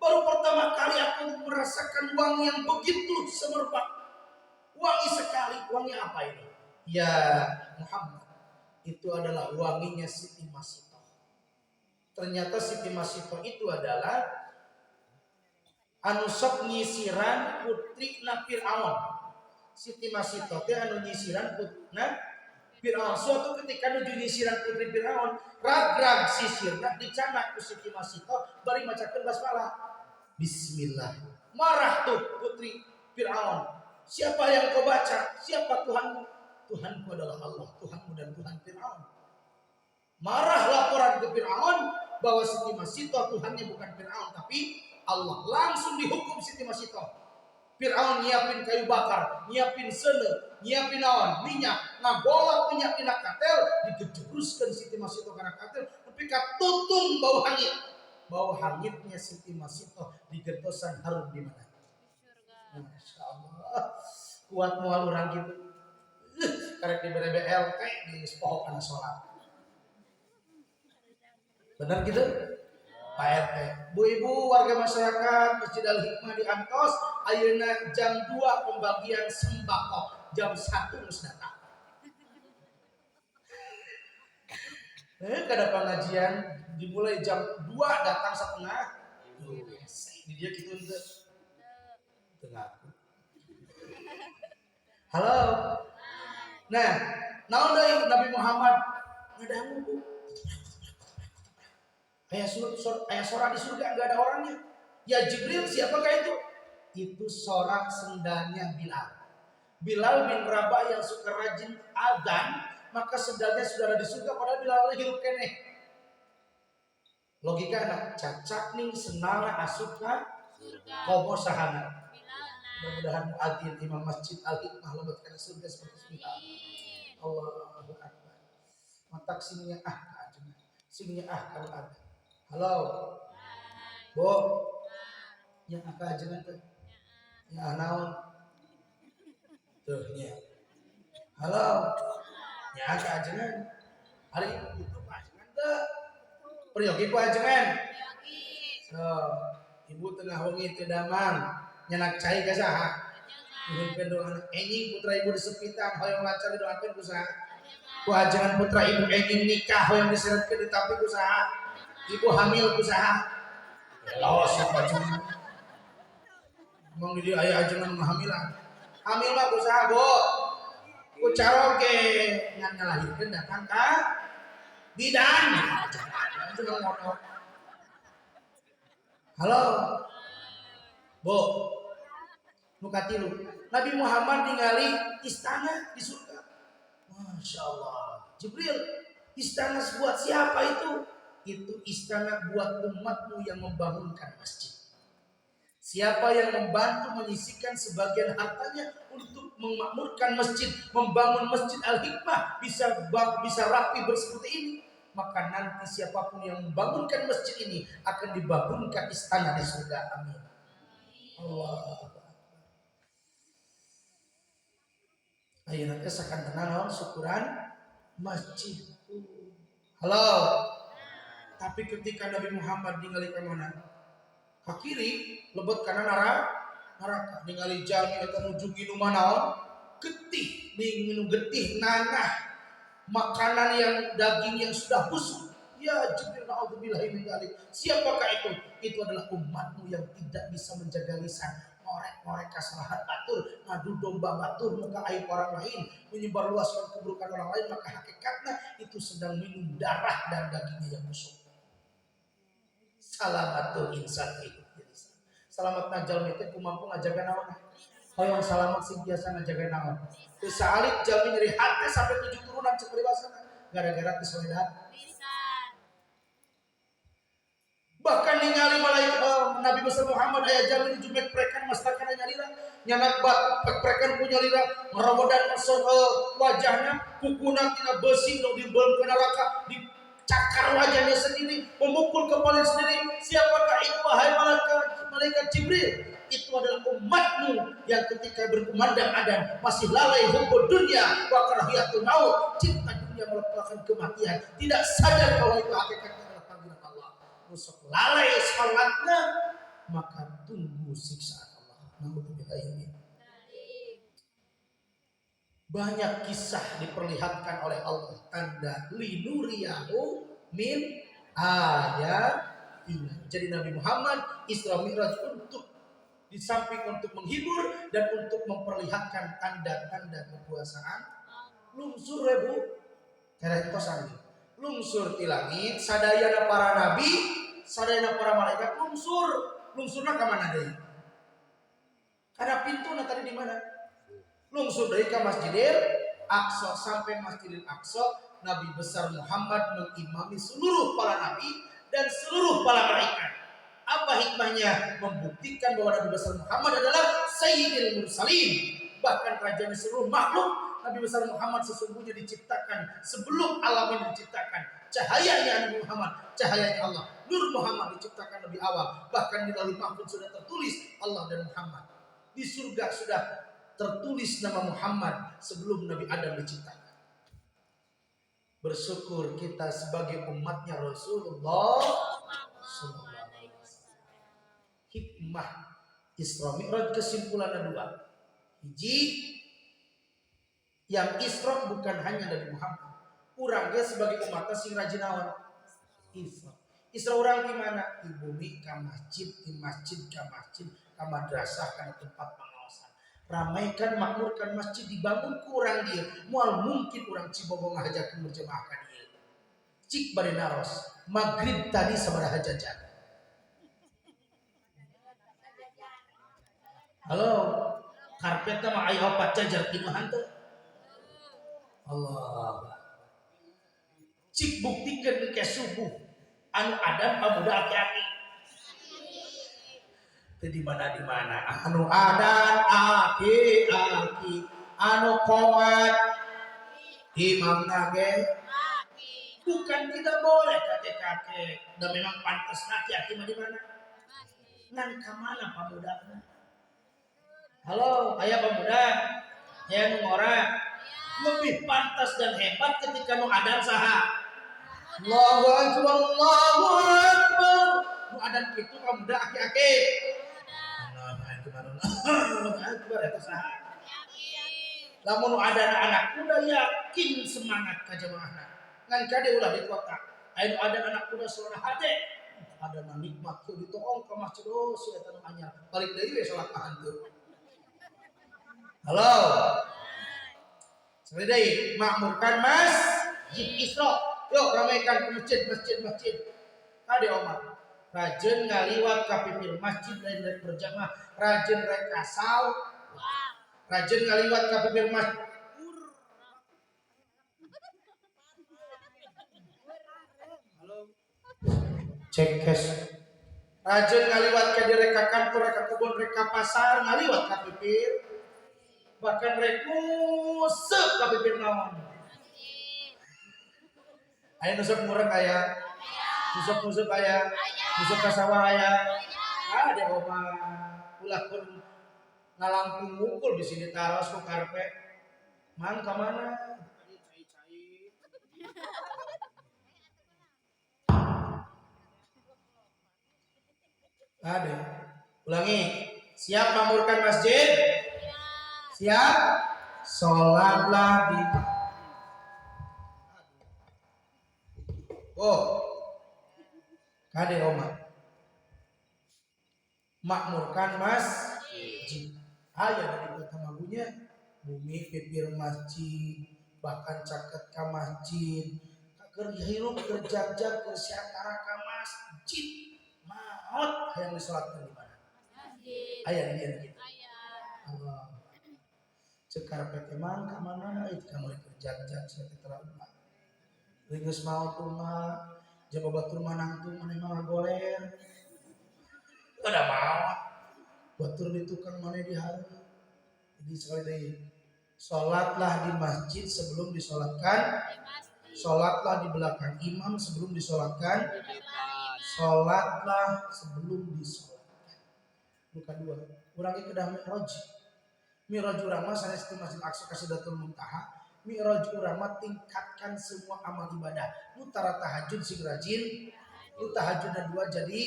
Baru pertama kali aku merasakan wangi yang begitu semerbak. Wangi sekali, wangi apa ini? Ya Muhammad, itu adalah wanginya Siti Masitoh. Ternyata Siti Masitoh itu adalah anu sok nyisiran putri na Fir'aun. Siti Masitoh teh anu nyisiran putna Fir'aun. Suatu ketika nuju nyisiran putri Fir'aun, ragrag sisirna dicanak ku Siti Masitoh bari macakeun basmalah. Bismillah. Marah tuh putri Fir'aun. Siapa yang kau baca? Siapa Tuhanmu? Tuhanku adalah Allah, Tuhanmu dan Tuhan Fir'aun. Marah laporan ke Fir'aun bahwa Siti Masitoh Tuhannya bukan Fir'aun tapi Allah. Langsung dihukum Siti Masitoh. Fir'aun nyiapin kayu bakar, nyiapin sele, nyiapin naon, minyak, ngagolak minyak tina katel, digejuruskeun Siti Masitoh kana katel, nepi ka tutung bau hangit. Bau hangitnya Siti Masitoh digertosan harum di mana? Masya Allah, kuat mual orang gitu. Karek diberi BLT di pohon anak sholat. Benar gitu? Pak RT, Bu-ibu warga masyarakat Masjid Al-Hikmah di Antos, ayeuna jam 2 pembagian sembako, jam 1 geus datang. Kada pengajian dimulai jam 2 datang setengah. Di dia gitu teu. Tengah. Halo. Nah, naon deui Nabi Muhammad ngadangu Bu. Ayah sorak di surga enggak ada orangnya. Ya Jibril, siapakah itu? Itu sorak sendalnya Bilal. Bilal bin Rabah yang suka rajin adzan, maka sendalnya sudah ada di surga padahal Bilal lagi hidup keneh. Logika anak cacak nih senala asupna komo sahana. Mudah-mudahan muadzin imam Masjid Al-Hikmah lebatkan surga seperti Bilal. Allahu Akbar. Matak sininya ajengan. Sininya kalau ada. Halo. Bu. Yang ajengan teh. Ya naon? Tuh nya. Halo. Ya ajengan. Hari itu ajengan teh. Peryogi ku ajengan. So, ibu tengah wengi teu damang. Nyanak cai ka saha? Nuhunkeun doa anak enjing putra ibu disepitan hoyong lancar didoakeun ku saha? Ku ajengan putra ibu enjing nikah hoyong diseretkeun di tapi ku saha? Ibu hamil ku saha? Lawas siapa ajengan? Emang di aya ajengan hamilan. Hamil mah ku saha, Bu? Ku caroge ngan ngalahirkeun datang ka bidan. Itu ngomong. Halo. Bu, nukatilu. Nabi Muhammad ningali istana di surga. Masya Allah. Jibril, Istana buat siapa itu? Itu istana buat umatmu yang membangunkan masjid. Siapa yang membantu menyisikan sebagian hartanya untuk memakmurkan masjid, membangun masjid Al-Hikmah bisa rapi seperti ini, maka nanti siapapun yang membangunkan masjid ini akan dibangunkan istana di surga. Amin. Allah. Ayo nanti akan tenang syukuran masjid. Halo. Tapi ketika Nabi Muhammad ningali ke mana? Ke kiri, lebet kanan neraka. Ningali jami eta nuju minum naon? Getih, minum getih nanah. Makanan yang daging yang sudah busuk. Ya Jibril, na'udzubillah min dzalik. Siapakah itu? Itu adalah umatmu yang tidak bisa menjaga lisan. Ngorek-ngorek kesalahan batur, ngadu domba batur, muka aib orang lain, menyebarluaskan keburukan orang lain, maka hakikatnya itu sedang minum darah dan dagingnya yang busuk. Salamatul insan hidup jadi selamat najal mete kumampu ngajaga naon. Hoyong selamat sing biasa ngajaga naon. Teu saalip jalmi nyeri hati sampai 7 turunan cek dewasana gara-gara teu soledad. Bahkan ningali malaikat Nabi besar Muhammad aya jalmi nuju mekprekan mastakan nyalira nyanak bat mekprekan punya lira ngarawodan wajahna kukuna tina besi nu dibeulkeun ke neraka cakar wajahnya sendiri, memukul kepala sendiri. Siapakah itu wahai malaikat Jibril? Itu adalah umatmu yang ketika berkumandang adzan masih lalai hubbud dunya wa karahiyatul maut, cinta dunia melupakan kematian, tidak sadar bahwa itu hakikatnya adalah panggilan Allah. Rusuk lalai salatnya, maka tunggu siksaan Allah. Naudzubillah. Banyak kisah diperlihatkan oleh Allah tanda linuriyahu min ayatina. Jadi Nabi Muhammad Isra Mi'raj untuk di samping untuk menghibur dan untuk memperlihatkan tanda-tanda kekuasaan. Lungsur rebu terekosan lungsur di langit sadayana para nabi, sadayana para malaikat lungsurna ke mana deui? Karena pintunya tadi di mana? Lungsur dari ke Masjidil Aqsa. Sampai Masjidil Aqsa Nabi besar Muhammad mengimami seluruh para nabi dan seluruh para malaikat. Apa hikmahnya? Membuktikan bahwa Nabi besar Muhammad adalah Sayyidil Mursalin, bahkan rajanya seluruh makhluk. Nabi besar Muhammad sesungguhnya diciptakan sebelum alam ini diciptakan. Cahayanya Nabi Muhammad, cahayanya Allah. Nur Muhammad diciptakan lebih awal. Bahkan di Lauhul Mahfuz sudah tertulis Allah dan Muhammad. Di surga sudah tertulis nama Muhammad sebelum Nabi Adam diciptakan. Bersyukur kita sebagai umatnya Rasulullah sallallahu alaihi wasallam. Hikmah Isra Mi'raj kesimpulannya 2. Hiji, yang Isra bukan hanya Nabi Muhammad. Urang ge sebagai umatnya sing rajin naon? Isra. Isra urang di mana? Di bumi ka masjid, di masjid ka masjid, ka madrasah kana tempat ramaikan makmurkan masjid dibangun kurang dia mual mungkin orang Cibogo ngajakin berjemaah ka dieu cik bade naros maghrib tadi sabaraha jajan. Halo karpetna mah aya 4 jajar pinuhan teh Allah cik buktikeun ke subuh anu adan pamuda aki-aki di mana anu adan aki-aki anu komat imamna ge bukan tidak boleh kakek-kakek dan memang pantas aki-aki mah di mana ngan ka mana pamudana. Halo aya pemuda aya nu ngora lebih pantas dan hebat ketika nu adan saha Allahu akbar Allahu akbar nu adan kitu pemuda aki-aki lamun ada anak muda yakin semangat ka jamaahna ngan kade ulah di kota aya ada anak muda salat hade ada nikmat tuh ditoong ka masjid si eta nu anyar balik deui we salat hantu. Halo Saudari makmurkan masjid Isra yuk ramaikan ke masjid kade omah rajin ngaliwat ka pipir masjid lain berjamaah rajin rek asal rajin ngaliwat ka pipir masjid Cek cash. Rajin ngaliwat ke direka kantor, reka kebun, reka pasar, ngaliwat ka pipir. Bahkan rekusep ka pipir naon. Aya nusuk murek aya. Nusuk aya. Nusuk ka sawah aya. Ada omah ulah pun ngalangkung mukul di sini taros ku karpet. Man ka mana? Ada. Ulangi. Siap makmurkan masjid? Siap? Sholatlah di. Oh. Kade omah. Makmurkan masjid. Aya dari kota magunya bumi pipir masjid, bahkan caket ka masjid. Keur hirup kerja-kerja keur siatara ka masjid. Maot hayang disolatkeun di mana? Aya di dieu kitu. Allah. Cek karpet emang ka mana itu ka mulai kerja-kerja sia teh terlalu. Geus maot umah, jeung batur manangtung maneh mah goler. Udah mau batur di tukang mana di hari. Jadi sekali lagi sholatlah di masjid sebelum disolatkan, sholatlah di belakang imam sebelum disolatkan, sholatlah sebelum disolatkan. Bukan dua. Urangi kedah mi'raj urang mah sanes di Masjid Aqsa ka Sidratul Muntaha. Mi'raj urang mah tingkatkan semua amal ibadah. Nu tara tahajud sing rajin, nu tahajudna 2 jadi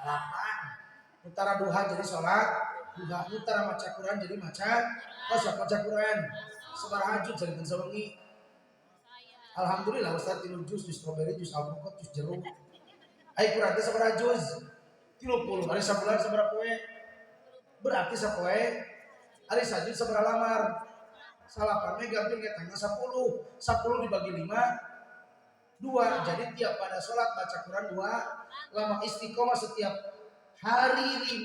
8. Utara duha jadi sholat duha, utara maca Quran jadi maca Quran, sebarahajud jadi sawengi. Alhamdulillah Ustaz 3 juz strawberry, juz alpukat, juz jeruk. Ai Quran teh sabaraha juz? 30. Ari sabulan sabaraha poe? Berarti sapoe ari sajud sabaraha lamar? Salapan gampil ngetangna 10. 10 dibagi 5 2. Jadi tiap pada sholat baca Quran 2. Lama istiqomah setiap hari 5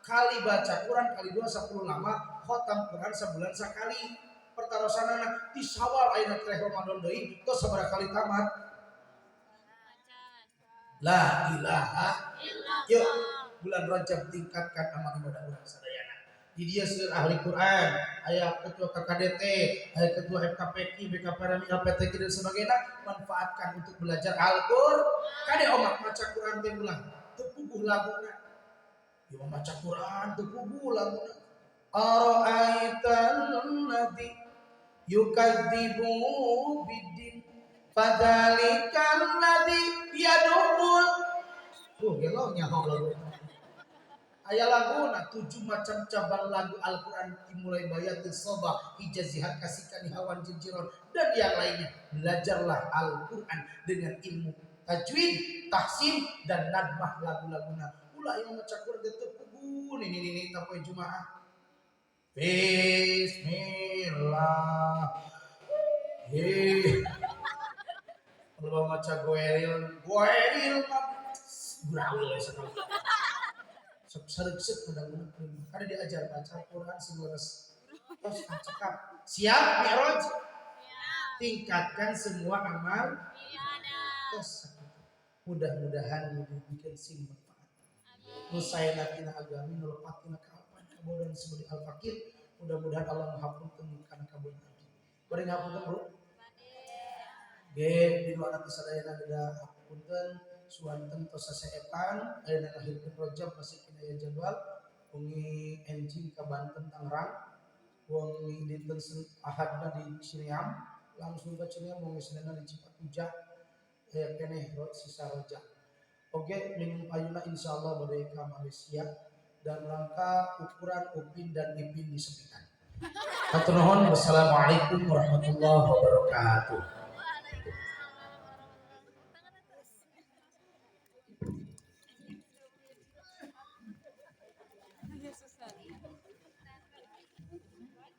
kali baca Quran kali 2 10 lama khotam Quran sebulan sekali. Pertarosanana di Syawal ayeuna teh Ramadan deui tos sabaraha kali tamat? La ilaha illallah. Yuk bulan Rajab tingkatkan amal ibadah urang sadayana. Di dia seueur ahli Quran, aya ketua KKDT, aya ketua FKPK, BKPRMI, LPTQ dan sebagainya, manfaatkan untuk belajar Al-Qur'an. Kade omak maca Quran teh ulah tepuguh laguna. Dia membaca Quran tepuguh laguna. Ara'aitan ladzi yukadzibu biddin fadzalikal ladzi yad'ul. Gelonya lagu. Aya laguna 7 macam cabang lagu Al-Quran dimulai bayatul sobah, hijazihat kasihkan hawan jinjiron dan yang lainnya. Belajarlah Al-Quran dengan ilmu tajwid, tahsin dan nadmah lagu-laguna. Ulah yang maca Quran itu pugun ini tapoe Jumaah. Bismillah. Kalau maca goeril gurau sekali. Sarek-sarek mudah-mudahan kada diajar baca Quran seluruh terus cakap siap mi'raj tingkatkan semua amal terus mudah-mudahan dibikin sing manfaat nu saena tina agami nu lepat tina kapan kabodan sebagai al-fakir mudah-mudahan Allah menghapunkeun kana kabodan abdi bari ngapunten bro ge di luar hati sadayana beda hapunten suanten tos saseepan ayeuna ngahirkeun Rajab masih kina jadwal wengi enjing ka Banten Tangerang wengi dinten Ahadna di Cileam langsung ke Cileam wengi Seninna di Cipatujah aya keneh sisa Rajab oge minggu ayeuna insyaallah bade ka Malaysia dan rangka ukuran Upin dan Ipin disepikan. Hatur nuhun wassalamualaikum warahmatullahi wabarakatuh.